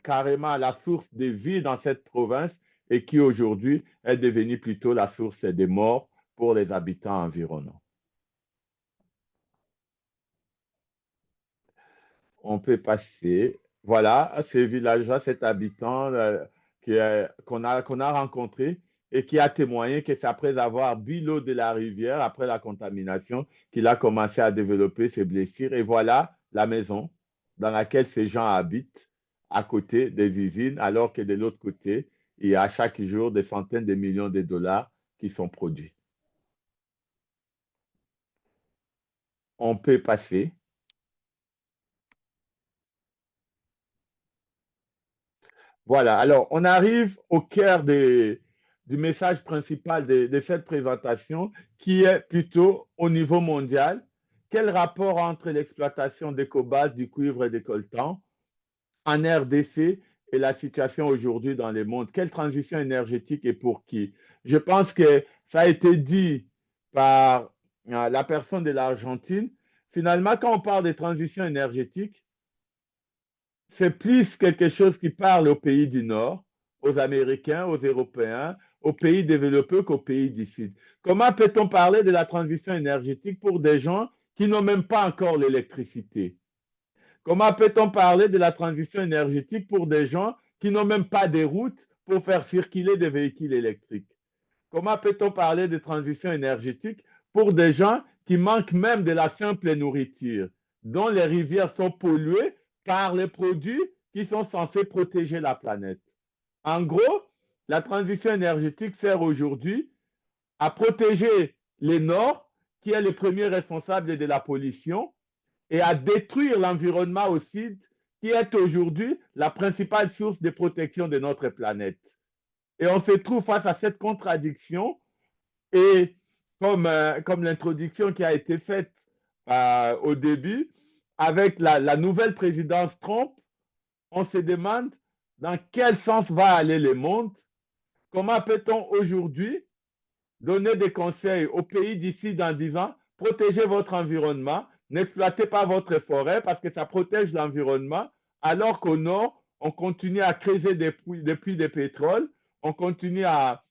carrément la source de vie dans cette province et qui aujourd'hui est devenue plutôt la source des morts pour les habitants environnants. On peut passer. Voilà, ce village-là, cet habitant qu'on a rencontré et qui a témoigné que c'est après avoir bu l'eau de la rivière, après la contamination, qu'il a commencé à développer ses blessures. Et voilà la maison dans laquelle ces gens habitent, à côté des usines, alors que de l'autre côté, il y a chaque jour des centaines de millions de dollars qui sont produits. On peut passer. Voilà, alors on arrive au cœur du message principal de cette présentation qui est plutôt au niveau mondial. Quel rapport entre l'exploitation des cobalt, du cuivre et des coltans en RDC et la situation aujourd'hui dans le monde? Quelle transition énergétique et pour qui? Je pense que ça a été dit par la personne de l'Argentine. Finalement, quand on parle de transition énergétique, c'est plus quelque chose qui parle aux pays du Nord, aux Américains, aux Européens, aux pays développés qu'aux pays du Sud. Comment peut-on parler de la transition énergétique pour des gens qui n'ont même pas encore l'électricité? Comment peut-on parler de la transition énergétique pour des gens qui n'ont même pas de routes pour faire circuler des véhicules électriques? Comment peut-on parler de transition énergétique pour des gens qui manquent même de la simple nourriture, dont les rivières sont polluées par les produits qui sont censés protéger la planète? En gros, la transition énergétique sert aujourd'hui à protéger le Nord, qui est le premier responsable de la pollution, et à détruire l'environnement aussi, qui est aujourd'hui la principale source de protection de notre planète. Et on se trouve face à cette contradiction et comme l'introduction qui a été faite au début, avec la nouvelle présidence Trump, on se demande dans quel sens va aller le monde, comment peut-on aujourd'hui donner des conseils aux pays d'ici dans 10 ans, protégez votre environnement, n'exploitez pas votre forêt parce que ça protège l'environnement, alors qu'au nord, on continue à creuser des puits de pétrole, on continue à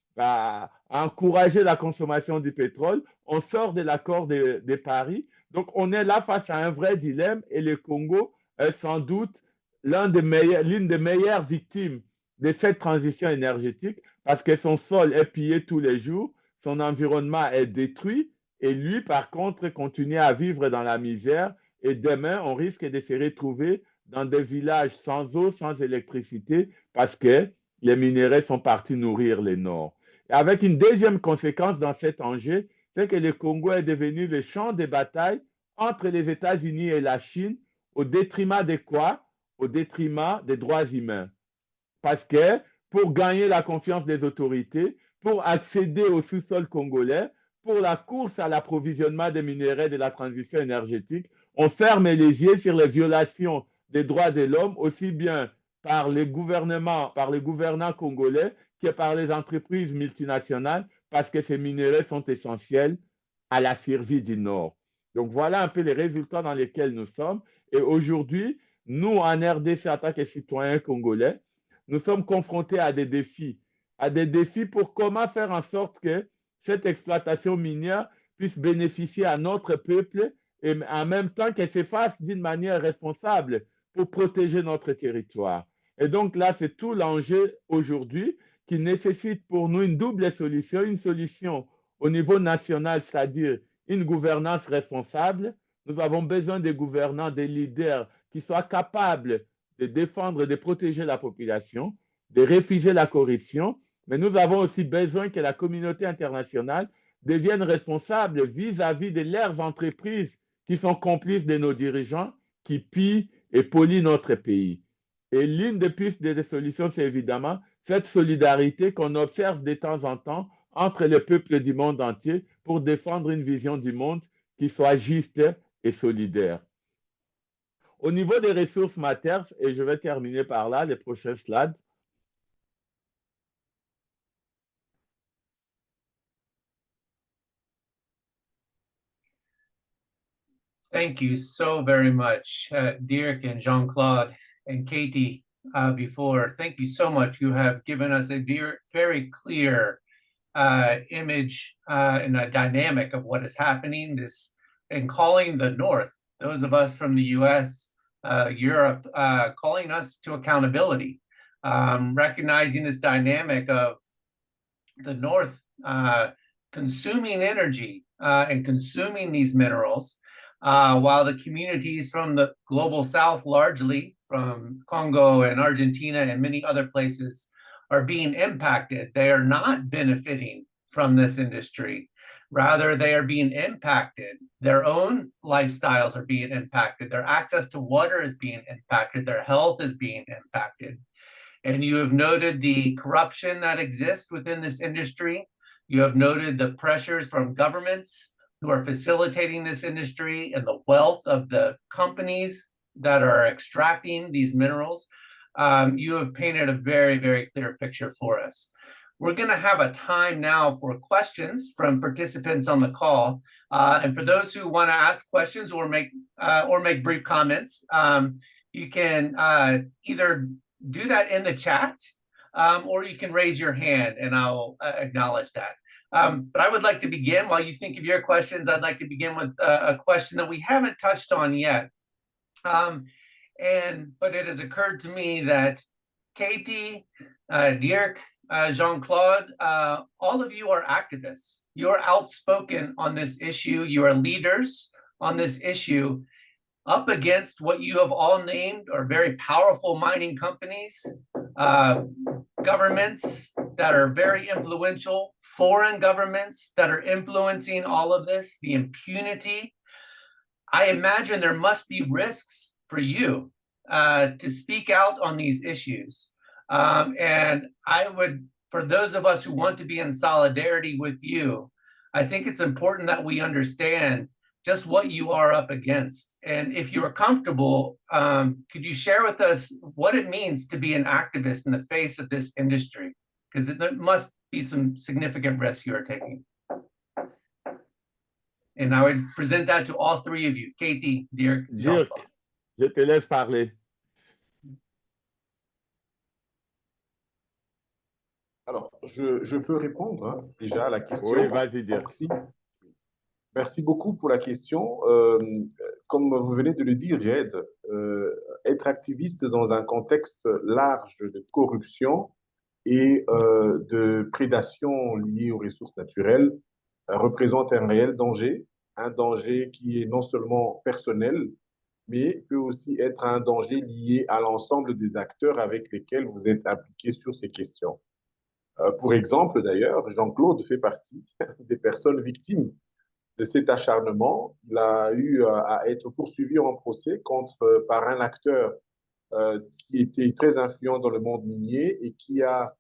encourager la consommation du pétrole, on sort de l'accord de Paris. Donc, on est là face à un vrai dilemme et le Congo est sans doute l'une des meilleures victimes de cette transition énergétique parce que son sol est pillé tous les jours, son environnement est détruit et lui, par contre, continue à vivre dans la misère et demain, on risque de se retrouver dans des villages sans eau, sans électricité parce que les minéraux sont partis nourrir les Nord. Et avec une deuxième conséquence dans cet enjeu, c'est que le Congo est devenu le champ de bataille entre les États-Unis et la Chine au détriment de quoi? Au détriment des droits humains. Parce que pour gagner la confiance des autorités, pour accéder au sous-sol congolais, pour la course à l'approvisionnement des minéraux de la transition énergétique, on ferme les yeux sur les violations des droits de l'homme, aussi bien par les gouvernements congolais que par les entreprises multinationales, parce que ces minéraux sont essentiels à la survie du Nord. Donc voilà un peu les résultats dans lesquels nous sommes. Et aujourd'hui, nous, en RDC, en tant que citoyens congolais, nous sommes confrontés à des défis pour comment faire en sorte que cette exploitation minière puisse bénéficier à notre peuple et en même temps qu'elle se fasse d'une manière responsable pour protéger notre territoire. Et donc là, c'est tout l'enjeu aujourd'hui qui nécessite pour nous une double solution, une solution au niveau national, c'est-à-dire une gouvernance responsable. Nous avons besoin de gouvernants, des leaders qui soient capables de défendre et de protéger la population, de refuser la corruption, mais nous avons aussi besoin que la communauté internationale devienne responsable vis-à-vis de leurs entreprises qui sont complices de nos dirigeants, qui pillent et polluent notre pays. Et l'une des pistes de solutions, c'est évidemment cette solidarité qu'on observe de temps en temps entre les peuples du monde entier pour défendre une vision du monde qui soit juste et solidaire. Au niveau des ressources matières, et je vais terminer par là, les prochains slides. Thank you so very much, Dirk and Jean-Claude and Katie before. Thank you so much. You have given us a very clear image and a dynamic of what is happening and calling the North, those of us from the US, Europe, calling us to accountability, recognizing this dynamic of the North consuming energy and consuming these minerals, while the communities from the global South, largely from Congo and Argentina and many other places, are being impacted. They are not benefiting from this industry. Rather, they are being impacted. Their own lifestyles are being impacted. Their access to water is being impacted. Their health is being impacted. And you have noted the corruption that exists within this industry. You have noted the pressures from governments who are facilitating this industry and the wealth of the companies that are extracting these minerals. You have painted a very, very clear picture for us. We're going to have a time now for questions from participants on the call. And for those who want to ask questions or make brief comments, you can either do that in the chat, or you can raise your hand and I'll acknowledge that. But I would like to begin, while you think of your questions, I'd like to begin with a question that we haven't touched on yet. But it has occurred to me that Katie, Dirk, Jean-Claude, all of you are activists. You're outspoken on this issue. You are leaders on this issue up against what you have all named are very powerful mining companies, governments that are very influential, foreign governments that are influencing all of this, the impunity. I imagine there must be risks for you to speak out on these issues. And I would, for those of us who want to be in solidarity with you, I think it's important that we understand just what you are up against. And if you are comfortable, could you share with us what it means to be an activist in the face of this industry? Because there must be some significant risks you are taking. And I would present that to all three of you, Katie, Dirk, Dirk, je te laisse parler. Alors, je peux répondre déjà à la question. Oui, vas-y, Dirk. Merci. Merci beaucoup pour la question. Comme vous venez de le dire, Jed, être activiste dans un contexte large de corruption et de prédation liée aux ressources naturelles représente un réel danger, un danger qui est non seulement personnel, mais peut aussi être un danger lié à l'ensemble des acteurs avec lesquels vous êtes impliqués sur ces questions. Pour exemple, d'ailleurs, Jean-Claude fait partie des personnes victimes de cet acharnement. Il a eu à être poursuivi en procès par un acteur qui était très influent dans le monde minier et qui a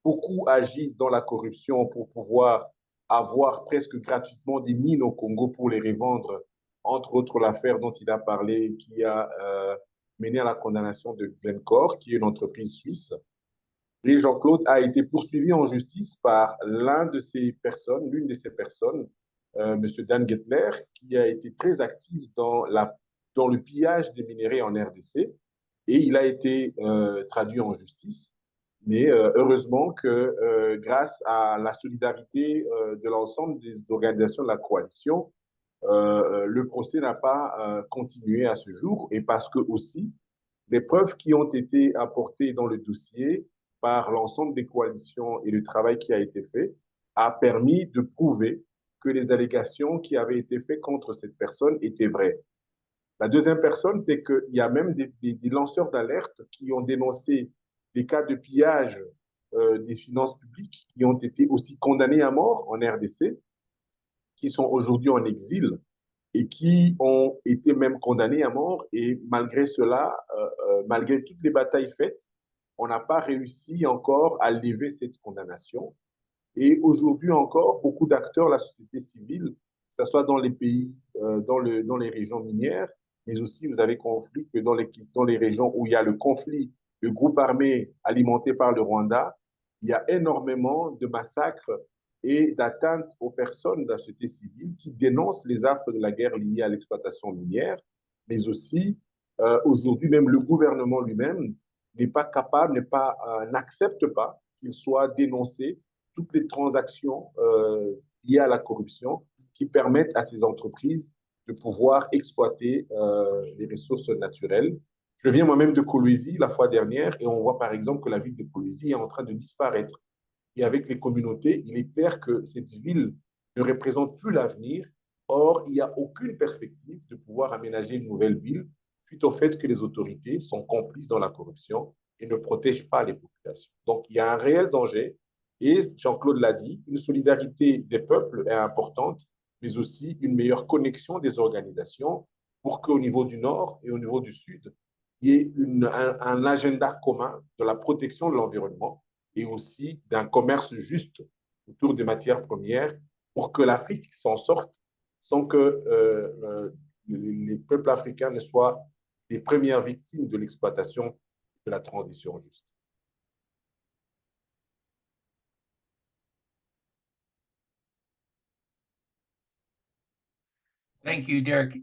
beaucoup agi dans la corruption pour pouvoir avoir presque gratuitement des mines au Congo pour les revendre, entre autres l'affaire dont il a parlé, qui a mené à la condamnation de Glencore, qui est une entreprise suisse. Et Jean-Claude a été poursuivi en justice par l'une de ces personnes, M. Dan Gettler, qui a été très actif dans le pillage des minerais en RDC. Et il a été traduit en justice. Mais heureusement que grâce à la solidarité de l'ensemble des organisations de la coalition, le procès n'a pas continué à ce jour. Et parce que aussi, les preuves qui ont été apportées dans le dossier par l'ensemble des coalitions et le travail qui a été fait a permis de prouver que les allégations qui avaient été faites contre cette personne étaient vraies. La deuxième personne, c'est qu'il y a même des lanceurs d'alerte qui ont dénoncé des cas de pillage des finances publiques qui ont été aussi condamnés à mort en RDC, qui sont aujourd'hui en exil et qui ont été même condamnés à mort. Et malgré cela, malgré toutes les batailles faites, on n'a pas réussi encore à lever cette condamnation. Et aujourd'hui encore, beaucoup d'acteurs, la société civile, que ce soit dans les pays, dans les régions minières, mais aussi vous avez compris que dans les régions où il y a le conflit, le groupe armé alimenté par le Rwanda, il y a énormément de massacres et d'atteintes aux personnes de la société civile qui dénoncent les affres de la guerre liée à l'exploitation minière, mais aussi aujourd'hui même le gouvernement lui-même n'est pas capable, n'accepte pas qu'il soit dénoncé toutes les transactions liées à la corruption qui permettent à ces entreprises de pouvoir exploiter les ressources naturelles. Je viens moi-même de Kolwezi la fois dernière et on voit par exemple que la ville de Kolwezi est en train de disparaître. Et avec les communautés, il est clair que cette ville ne représente plus l'avenir. Or, il n'y a aucune perspective de pouvoir aménager une nouvelle ville suite au fait que les autorités sont complices dans la corruption et ne protègent pas les populations. Donc, il y a un réel danger. Et Jean-Claude l'a dit, une solidarité des peuples est importante, mais aussi une meilleure connexion des organisations pour qu'au niveau du Nord et au niveau du Sud, il y ait un agenda commun de la protection de l'environnement et aussi d'un commerce juste autour des matières premières pour que l'Afrique s'en sorte sans que les peuples africains ne soient les premières victimes de l'exploitation de la transition juste. Thank you, Dirk.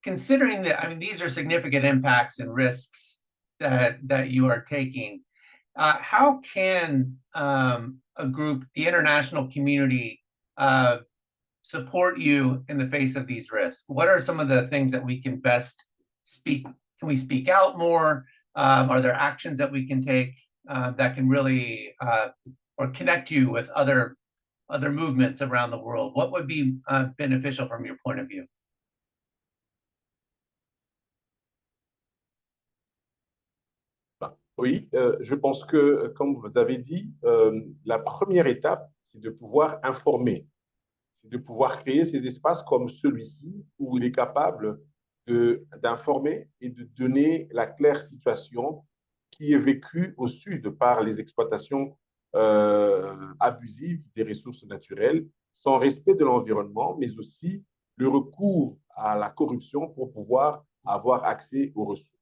Considering that, I mean, these are significant impacts and risks that you are taking. How can a group, the international community, support you in the face of these risks? What are some of the things that we can best speak? Can we speak out more? Are there actions that we can take that can really or connect you with other movements around the world? What would be beneficial from your point of view? Oui, je pense que, comme vous avez dit, la première étape, c'est de pouvoir informer. c'est de pouvoir créer ces espaces comme celui-ci où il est capable d'informer et de donner la claire situation qui est vécue au sud par les exploitations abusives des ressources naturelles, sans respect de l'environnement, mais aussi le recours à la corruption pour pouvoir avoir accès aux ressources.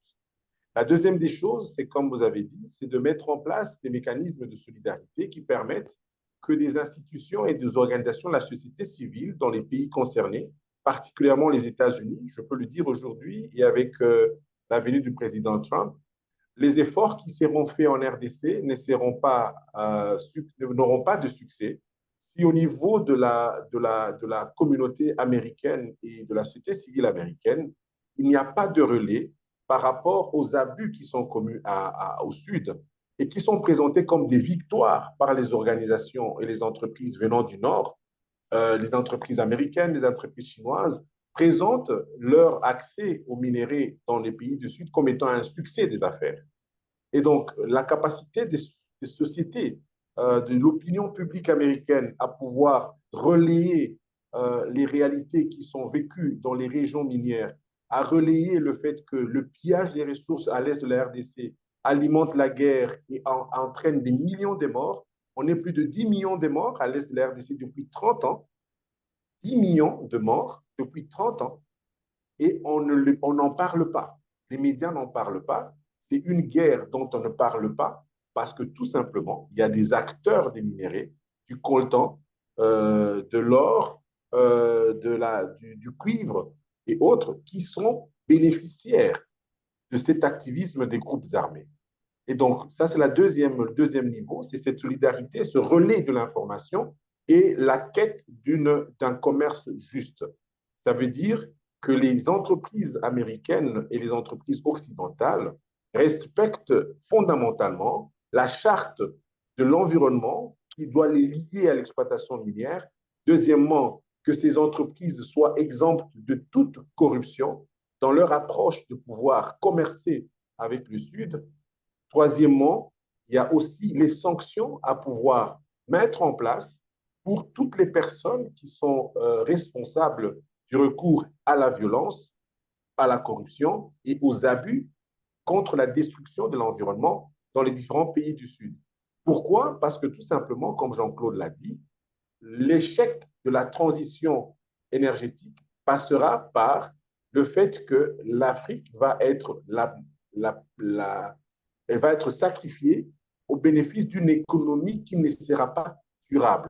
La deuxième des choses, c'est comme vous avez dit, c'est de mettre en place des mécanismes de solidarité qui permettent que des institutions et des organisations de la société civile dans les pays concernés, particulièrement les États-Unis, je peux le dire aujourd'hui, et avec la venue du président Trump, les efforts qui seront faits en RDC n'auront pas de succès si au niveau de la communauté américaine et de la société civile américaine, il n'y a pas de relais par rapport aux abus qui sont commis au Sud et qui sont présentés comme des victoires par les organisations et les entreprises venant du Nord, les entreprises américaines, les entreprises chinoises, présentent leur accès aux minéraux dans les pays du Sud comme étant un succès des affaires. Et donc, la capacité des sociétés, de l'opinion publique américaine à pouvoir relayer les réalités qui sont vécues dans les régions minières, à relayer le fait que le pillage des ressources à l'est de la RDC alimente la guerre et entraîne des millions de morts. On est plus de 10 millions de morts à l'est de la RDC depuis 30 ans. 10 millions de morts depuis 30 ans. Et on n'en parle pas. Les médias n'en parlent pas. C'est une guerre dont on ne parle pas parce que tout simplement, il y a des acteurs des minéraux, du coltan, de l'or, du cuivre et autres qui sont bénéficiaires de cet activisme des groupes armés. Et donc, ça, c'est le deuxième niveau, c'est cette solidarité, ce relais de l'information et la quête d'un commerce juste. Ça veut dire que les entreprises américaines et les entreprises occidentales respectent fondamentalement la charte de l'environnement qui doit les lier à l'exploitation minière. Deuxièmement, que ces entreprises soient exemptes de toute corruption dans leur approche de pouvoir commercer avec le Sud. Troisièmement, il y a aussi les sanctions à pouvoir mettre en place pour toutes les personnes qui sont responsables du recours à la violence, à la corruption et aux abus contre la destruction de l'environnement dans les différents pays du Sud. Pourquoi? Parce que tout simplement, comme Jean-Claude l'a dit, l'échec de la transition énergétique passera par le fait que l'Afrique va être elle va être sacrifiée au bénéfice d'une économie qui ne sera pas durable.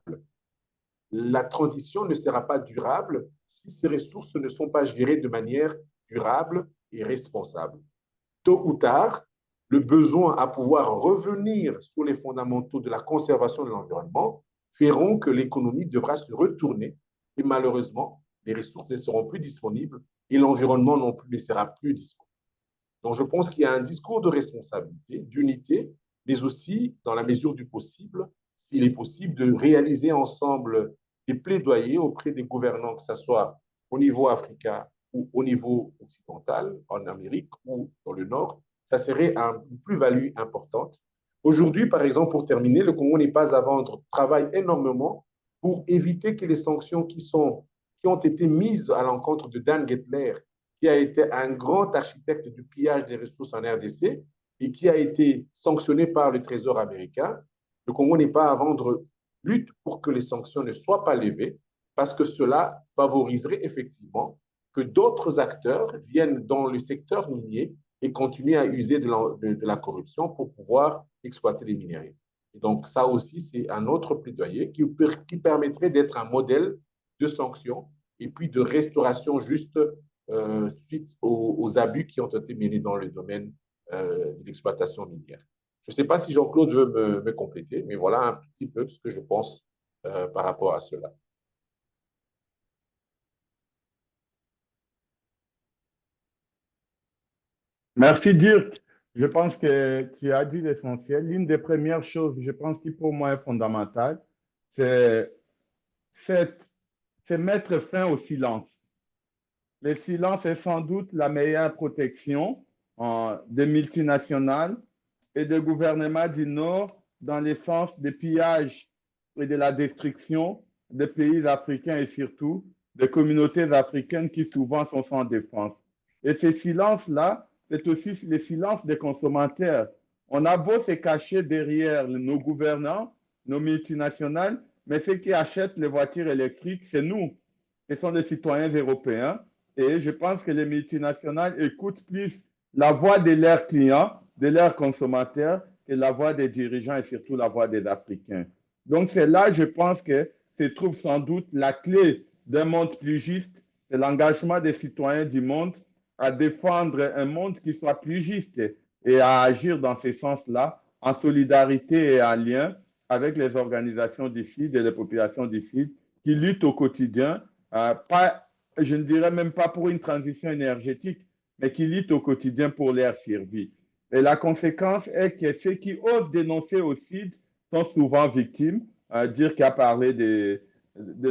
La transition ne sera pas durable si ces ressources ne sont pas gérées de manière durable et responsable. Tôt ou tard, le besoin à pouvoir revenir sur les fondamentaux de la conservation de l'environnement feront que l'économie devra se retourner et malheureusement, les ressources ne seront plus disponibles et l'environnement non plus ne sera plus disponible. Donc, je pense qu'il y a un discours de responsabilité, d'unité, mais aussi, dans la mesure du possible, s'il est possible, de réaliser ensemble des plaidoyers auprès des gouvernants, que ce soit au niveau africain ou au niveau occidental, en Amérique ou dans le Nord. Ça serait une plus-value importante. Aujourd'hui, par exemple, pour terminer, le Congo n'est pas à vendre, travaille énormément pour éviter que les sanctions qui ont été mises à l'encontre de Dan Gettler, qui a été un grand architecte du pillage des ressources en RDC et qui a été sanctionné par le Trésor américain. Le Congo n'est pas à vendre, lutte pour que les sanctions ne soient pas levées parce que cela favoriserait effectivement que d'autres acteurs viennent dans le secteur minier et continuent à user de la corruption pour pouvoir exploiter les minéraux. Et donc, ça aussi, c'est un autre plaidoyer qui permettrait d'être un modèle de sanctions et puis de restauration juste suite aux abus qui ont été menés dans le domaine de l'exploitation minière. Je ne sais pas si Jean-Claude veut me compléter, mais voilà un petit peu ce que je pense par rapport à cela. Merci Dirk. Je pense que tu as dit l'essentiel. L'une des premières choses, je pense, qui pour moi est fondamentale, c'est mettre fin au silence. Le silence est sans doute la meilleure protection des multinationales et des gouvernements du Nord dans le sens des pillages et de la destruction des pays africains et surtout des communautés africaines qui souvent sont sans défense. Et ces silences-là, c'est aussi le silence des consommateurs. On a beau se cacher derrière nos gouvernants, nos multinationales, mais ceux qui achètent les voitures électriques, c'est nous. Ce sont les citoyens européens. Et je pense que les multinationales écoutent plus la voix de leurs clients, de leurs consommateurs, que la voix des dirigeants et surtout la voix des Africains. Donc c'est là, je pense, que se trouve sans doute la clé d'un monde plus juste, c'est l'engagement des citoyens du monde à défendre un monde qui soit plus juste et à agir dans ce sens-là, en solidarité et en lien avec les organisations du Sud et les populations du Sud qui luttent au quotidien, pas, je ne dirais même pas pour une transition énergétique, mais qui luttent au quotidien pour leur survie. Et la conséquence est que ceux qui osent dénoncer au Sud sont souvent victimes. Dire qu'il a parlé de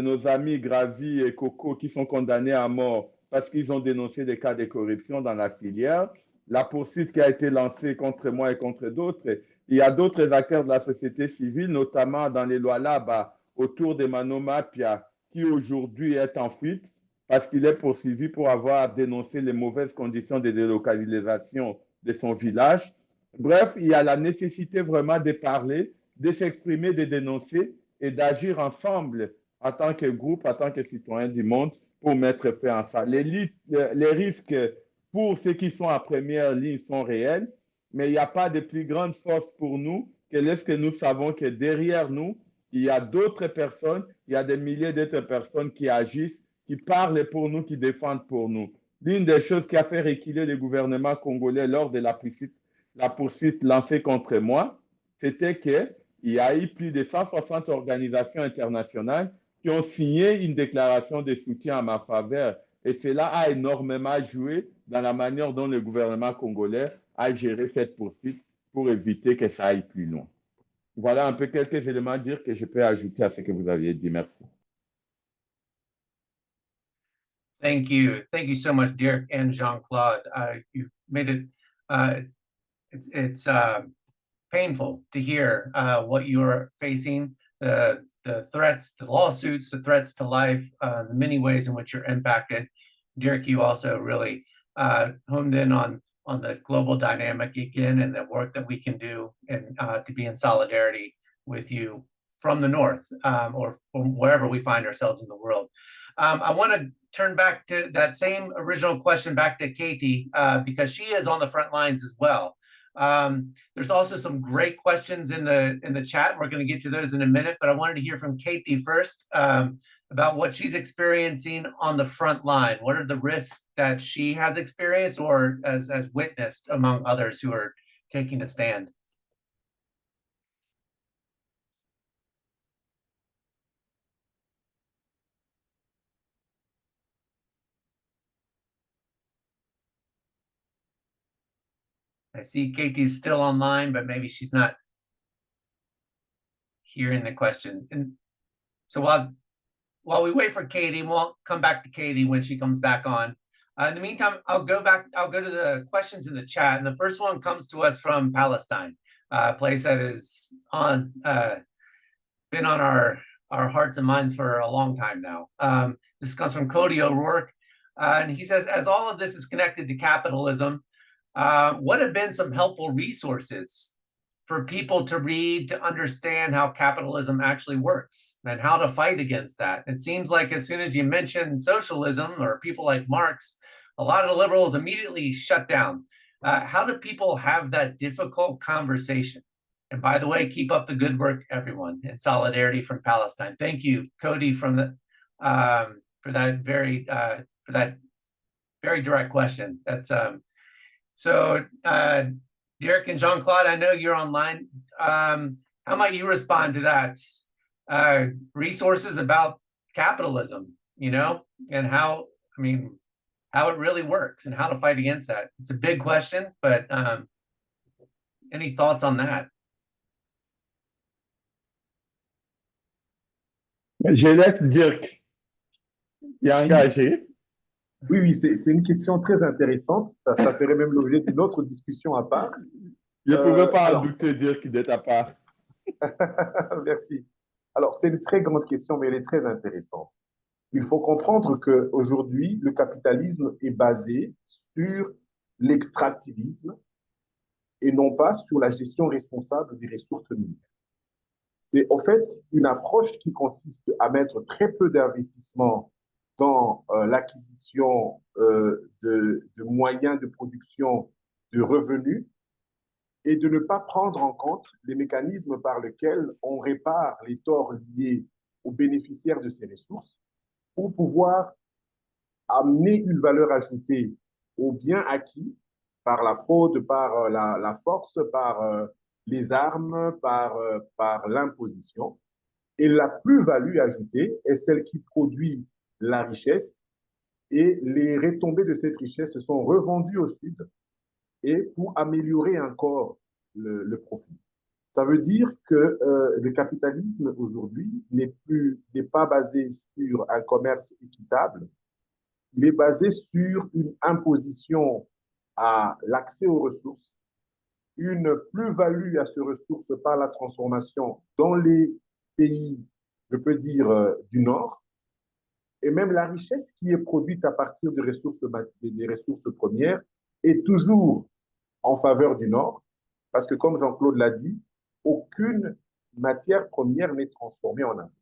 nos amis Gravi et Coco qui sont condamnés à mort parce qu'ils ont dénoncé des cas de corruption dans la filière. La poursuite qui a été lancée contre moi et contre d'autres. Il y a d'autres acteurs de la société civile, notamment dans les lois là-bas, autour de Mano Mapia, qui aujourd'hui est en fuite parce qu'il est poursuivi pour avoir dénoncé les mauvaises conditions de délocalisation de son village. Bref, il y a la nécessité vraiment de parler, de s'exprimer, de dénoncer et d'agir ensemble en tant que groupe, en tant que citoyens du monde pour mettre fin à ça. Les risques pour ceux qui sont en première ligne sont réels, mais il n'y a pas de plus grande force pour nous que lorsque nous savons que derrière nous, il y a d'autres personnes, il y a des milliers d'autres personnes qui agissent, qui parlent pour nous, qui défendent pour nous. L'une des choses qui a fait reculer le gouvernement congolais lors de la poursuite lancée contre moi, c'était qu'il y a eu plus de 160 organisations internationales qui ont signé une déclaration de soutien à ma faveur. Et cela a énormément joué dans la manière dont le gouvernement congolais a géré cette poursuite pour éviter que ça aille plus loin. Voilà un peu quelques éléments à dire que je peux ajouter à ce que vous aviez dit. Merci. Thank you. Thank you so much, Dirk and Jean-Claude. You made it, it's painful to hear what you're facing, the threats, the lawsuits, the threats to life, the many ways in which you're impacted. Dirk, you also really honed in on the global dynamic again and the work that we can do and to be in solidarity with you from the North or from wherever we find ourselves in the world. I want to turn back to that same original question back to Katie because she is on the front lines as well. There's also some great questions in the chat. We're going to get to those in a minute, but I wanted to hear from Katie first about what she's experiencing on the front line. What are the risks that she has experienced or as witnessed among others who are taking a stand? I see Katie's still online, but maybe she's not hearing the question. And so while we wait for Katie, we'll come back to Katie when she comes back on. In the meantime, I'll go to the questions in the chat. And the first one comes to us from Palestine, a place that is been on our hearts and minds for a long time now. This comes from Cody O'Rourke. And he says, as all of this is connected to capitalism, what have been some helpful resources for people to read to understand how capitalism actually works and how to fight against that? It seems like as soon as you mention socialism or people like Marx, a lot of the liberals immediately shut down. How do people have that difficult conversation? And by the way, keep up the good work, everyone, in solidarity from Palestine. Thank you, Cody, from the for that very direct question. That's so. Dirk and Jean-Claude, I know you're online. How might you respond to that? Resources about capitalism, you know, and how it really works and how to fight against that. It's a big question, but any thoughts on that? Je laisse Dirk y engager. Oui, c'est une question très intéressante. Ça ferait même l'objet d'une autre discussion à part. Je ne pouvais pas en douter, Dirk, de ta part. Merci. Alors, c'est une très grande question, mais elle est très intéressante. Il faut comprendre qu'aujourd'hui, le capitalisme est basé sur l'extractivisme et non pas sur la gestion responsable des ressources minières. C'est en fait une approche qui consiste à mettre très peu d'investissement dans l'acquisition de moyens de production de revenus et de ne pas prendre en compte les mécanismes par lesquels on répare les torts liés aux bénéficiaires de ces ressources pour pouvoir amener une valeur ajoutée aux biens acquis par la fraude, par la force, par les armes, par l'imposition. Et la plus-value ajoutée est celle qui produit la richesse et les retombées de cette richesse sont revendues au Sud et pour améliorer encore le profit. Ça veut dire que le capitalisme aujourd'hui n'est pas basé sur un commerce équitable, il est basé sur une imposition à l'accès aux ressources, une plus-value à ces ressources par la transformation dans les pays, je peux dire, du Nord, et même la richesse qui est produite à partir des ressources premières est toujours en faveur du Nord, parce que comme Jean-Claude l'a dit, aucune matière première n'est transformée en Afrique.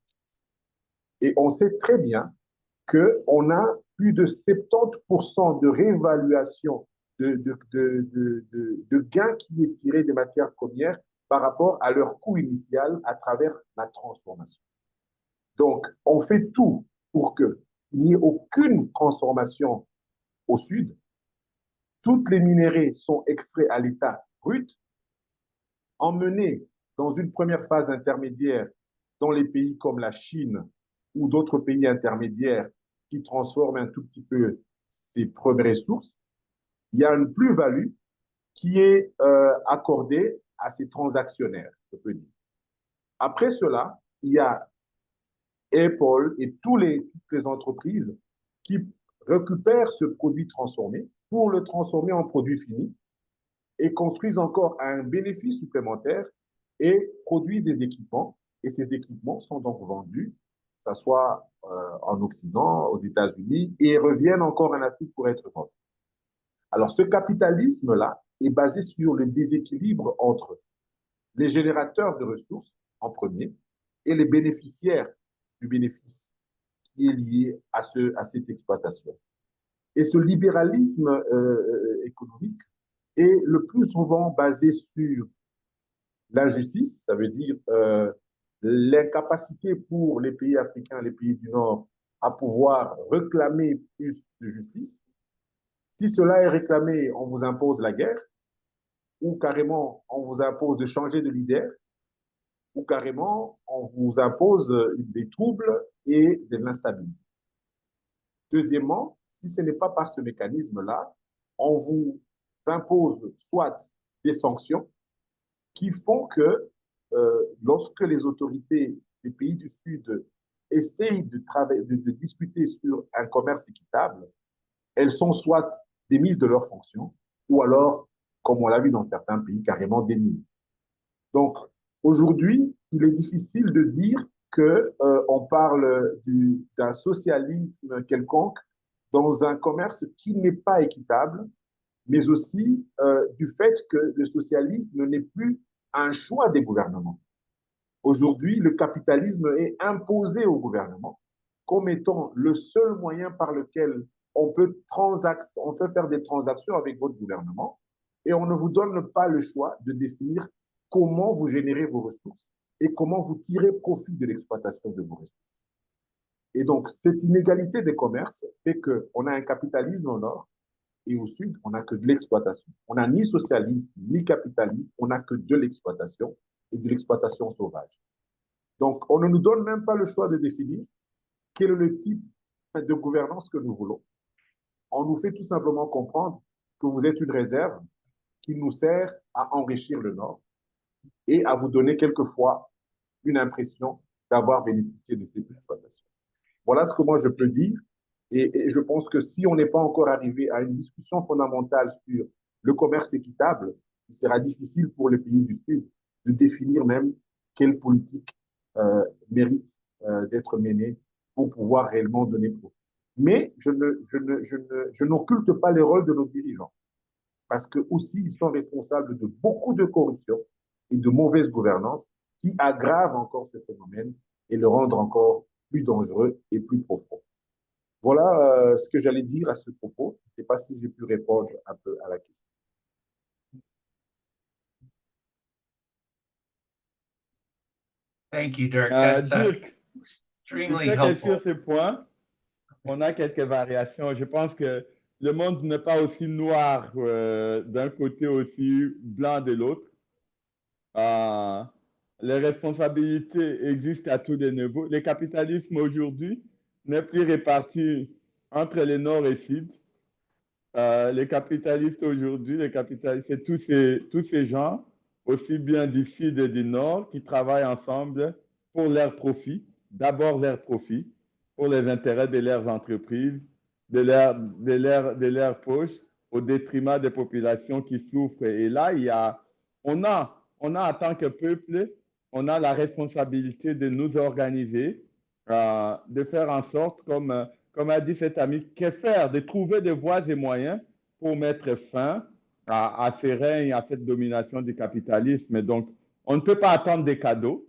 Et on sait très bien qu'on a plus de 70% de réévaluation de gains qui est tiré des matières premières par rapport à leur coût initial à travers la transformation. Donc, on fait tout pour qu'il n'y ait aucune transformation au sud. Toutes les minéraux sont extraits à l'état brut, emmenés dans une première phase intermédiaire dans les pays comme la Chine ou d'autres pays intermédiaires qui transforment un tout petit peu ces premières ressources. Il y a une plus-value qui est accordée à ces transactionnaires, je peux dire. Après cela, il y a Apple et toutes les entreprises qui récupèrent ce produit transformé pour le transformer en produit fini et construisent encore un bénéfice supplémentaire et produisent des équipements. Et ces équipements sont donc vendus, que ce soit en Occident, aux États-Unis, et reviennent encore en Afrique pour être vendus. Alors, ce capitalisme-là est basé sur le déséquilibre entre les générateurs de ressources, en premier, et les bénéficiaires du bénéfice qui est lié à cette exploitation. Et ce libéralisme économique est le plus souvent basé sur l'injustice, ça veut dire l'incapacité pour les pays africains, les pays du Nord, à pouvoir réclamer plus de justice. Si cela est réclamé, on vous impose la guerre, ou carrément on vous impose de changer de leader, ou carrément on vous impose des troubles et de l'instabilité. Deuxièmement, si ce n'est pas par ce mécanisme-là, on vous impose soit des sanctions qui font que lorsque les autorités des pays du Sud essayent de discuter sur un commerce équitable, elles sont soit démises de leurs fonctions ou alors, comme on l'a vu dans certains pays, carrément démises. Donc, aujourd'hui, il est difficile de dire qu'on parle d'un socialisme quelconque dans un commerce qui n'est pas équitable, mais aussi du fait que le socialisme n'est plus un choix des gouvernements. Aujourd'hui, le capitalisme est imposé au gouvernement comme étant le seul moyen par lequel on peut faire des transactions avec votre gouvernement et on ne vous donne pas le choix de définir comment vous générez vos ressources et comment vous tirez profit de l'exploitation de vos ressources. Et donc, cette inégalité des commerces fait qu'on a un capitalisme au nord et au sud, on n'a que de l'exploitation. On n'a ni socialisme, ni capitalisme, on n'a que de l'exploitation et de l'exploitation sauvage. Donc, on ne nous donne même pas le choix de définir quel est le type de gouvernance que nous voulons. On nous fait tout simplement comprendre que vous êtes une réserve qui nous sert à enrichir le Nord et à vous donner quelquefois une impression d'avoir bénéficié de cette exploitation. Voilà ce que moi je peux dire. Et je pense que si on n'est pas encore arrivé à une discussion fondamentale sur le commerce équitable, il sera difficile pour les pays du Sud de définir même quelle politique mérite d'être mené pour pouvoir réellement donner profit. Mais je n'occulte pas les rôles de nos dirigeants, parce que aussi ils sont responsables de beaucoup de corruption et de mauvaise gouvernance qui aggravent encore ce phénomène et le rendent encore plus dangereux et plus profond. Voilà ce que j'allais dire à ce propos. Je ne sais pas si j'ai pu répondre un peu à la question. Thank you, Dirk. That's Dirk, je extremely sais que sur helpful. ce point, on a quelques variations. Je pense que le monde n'est pas aussi noir d'un côté, aussi blanc de l'autre. Les responsabilités existent à tous les niveaux. Le capitalisme aujourd'hui n'est plus réparti entre les nord et sud. Les capitalistes aujourd'hui, c'est tous ces gens, aussi bien du sud et du nord, qui travaillent ensemble pour leurs profits, d'abord leurs profits, pour les intérêts de leurs entreprises, de leurs poches, au détriment des populations qui souffrent. Et là, on a en tant que peuple, on a la responsabilité de nous organiser, de faire en sorte, comme a dit cet ami, que faire, de trouver des voies et moyens pour mettre fin à ces règnes, à cette domination du capitalisme. Donc, on ne peut pas attendre des cadeaux.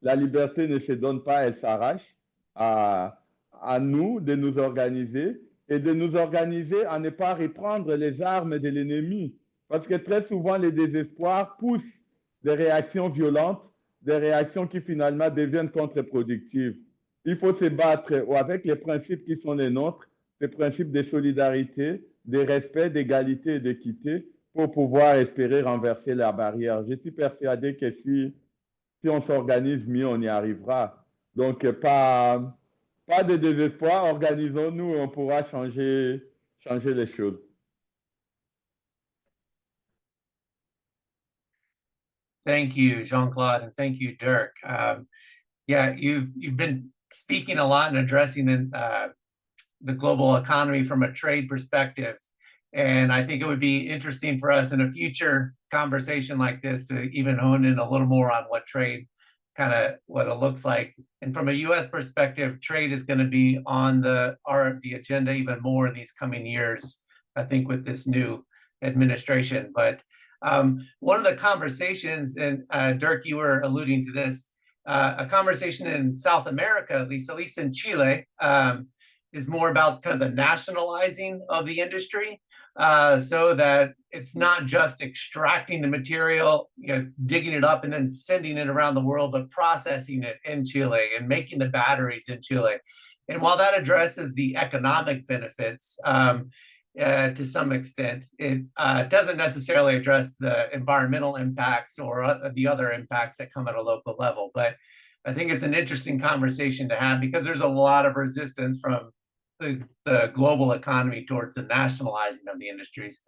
La liberté ne se donne pas, elle s'arrache. À nous de nous organiser et de nous organiser à ne pas reprendre les armes de l'ennemi. Parce que très souvent, le désespoir pousse des réactions violentes, des réactions qui finalement deviennent contre-productives. Il faut se battre avec les principes qui sont les nôtres, les principes de solidarité, de respect, d'égalité et d'équité, pour pouvoir espérer renverser la barrière. Je suis persuadé que si on s'organise mieux, on y arrivera. Donc, pas de désespoir, organisons-nous et on pourra changer les choses. Thank you, Jean-Claude, and thank you, Dirk. Yeah, you've been speaking a lot and addressing the global economy from a trade perspective. And I think it would be interesting for us in a future conversation like this to even hone in a little more on what trade, kind of what it looks like. And from a US perspective, trade is going to be on the agenda even more in these coming years, I think, with this new administration. But one of the conversations, and Dirk, you were alluding to this, a conversation in South America, at least in Chile, is more about kind of the nationalizing of the industry, so that it's not just extracting the material, digging it up and then sending it around the world, but processing it in Chile and making the batteries in Chile. And while that addresses the economic benefits, to some extent, it doesn't necessarily address the environmental impacts or the other impacts that come at a local level. But I think it's an interesting conversation to have because there's a lot of resistance from the global economy towards the nationalizing of the industries.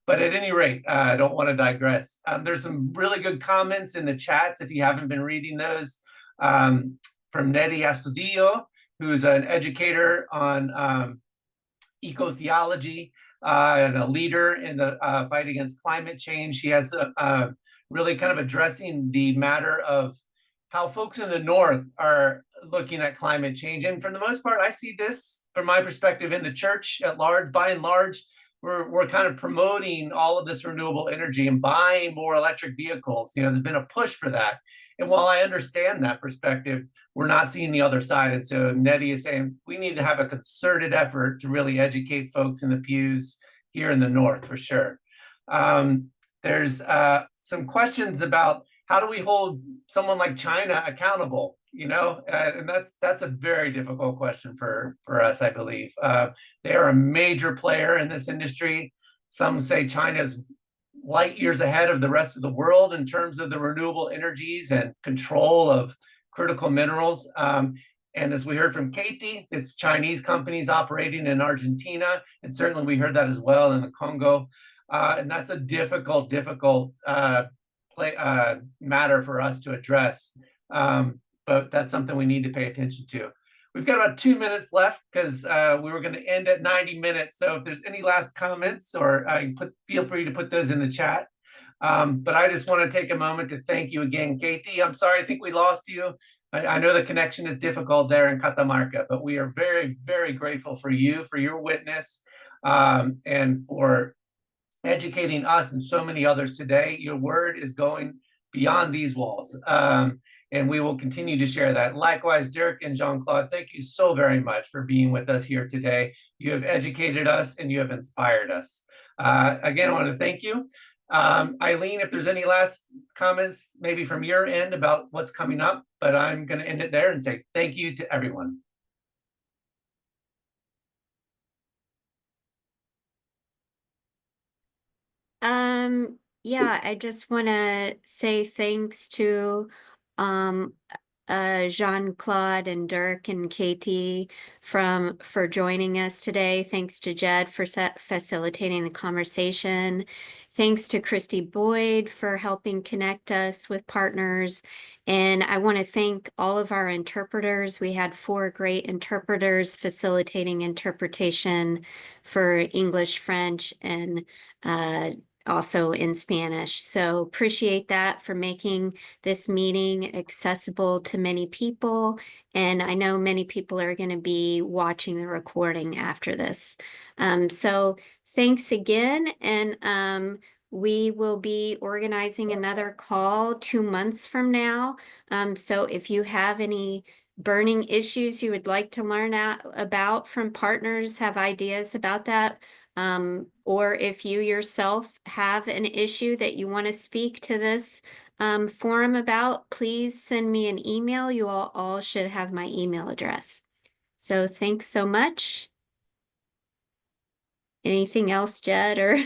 But at any rate, I don't want to digress. There's some really good comments in the chats if you haven't been reading those, from Neri Astudillo, who's an educator on eco-theology and a leader in the fight against climate change. He has really kind of addressing the matter of how folks in the North are looking at climate change. And for the most part, I see this from my perspective in the church at large. By and large, we're kind of promoting all of this renewable energy and buying more electric vehicles. There's been a push for that. And while I understand that perspective, we're not seeing the other side. And so Neri is saying we need to have a concerted effort to really educate folks in the pews here in the North, for sure. There's some questions about how do we hold someone like China accountable? And that's a very difficult question for us, I believe. They are a major player in this industry. Some say China's light years ahead of the rest of the world in terms of the renewable energies and control of critical minerals. And as we heard from Katie, it's Chinese companies operating in Argentina. And certainly we heard that as well in the Congo. And that's a difficult matter for us to address. But that's something we need to pay attention to. We've got about 2 minutes left because we were going to end at 90 minutes. So if there's any last comments, or feel free to put those in the chat. But I just want to take a moment to thank you again, Katie. I'm sorry, I think we lost you. I know the connection is difficult there in Catamarca, but we are very, very grateful for you, for your witness, and for educating us and so many others today. Your word is going beyond these walls, and we will continue to share that. Likewise, Dirk and Jean-Claude, thank you so very much for being with us here today. You have educated us and you have inspired us. Again, I want to thank you. Eileen, if there's any last comments, maybe from your end about what's coming up, but I'm going to end it there and say thank you to everyone. Yeah, I just want to say thanks to Jean-Claude and Dirk and Katie for joining us today. Thanks to Jed for facilitating the conversation. Thanks to Christy Boyd for helping connect us with partners. And I want to thank all of our interpreters. We had 4 great interpreters facilitating interpretation for English, French, and also in Spanish. So appreciate that for making this meeting accessible to many people. And I know many people are going to be watching the recording after this. So thanks again. And we will be organizing another call 2 months from now. So if you have any burning issues you would like to learn about from partners, have ideas about that, or if you yourself have an issue that you want to speak to this forum about, please send me an email. You all should have my email address. So thanks so much. Anything else, Jed, or?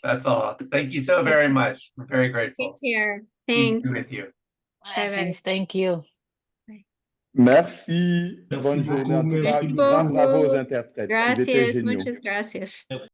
That's all. Thank you so very much. We're very grateful. Take care. Peace Thanks. be with you. Blessings. Thank you. Merci. Merci Bonne journée. En beaucoup, tout cas, merci grand beaucoup. bravo aux interprètes. Ils étaient Gracias, géniaux. muchas gracias.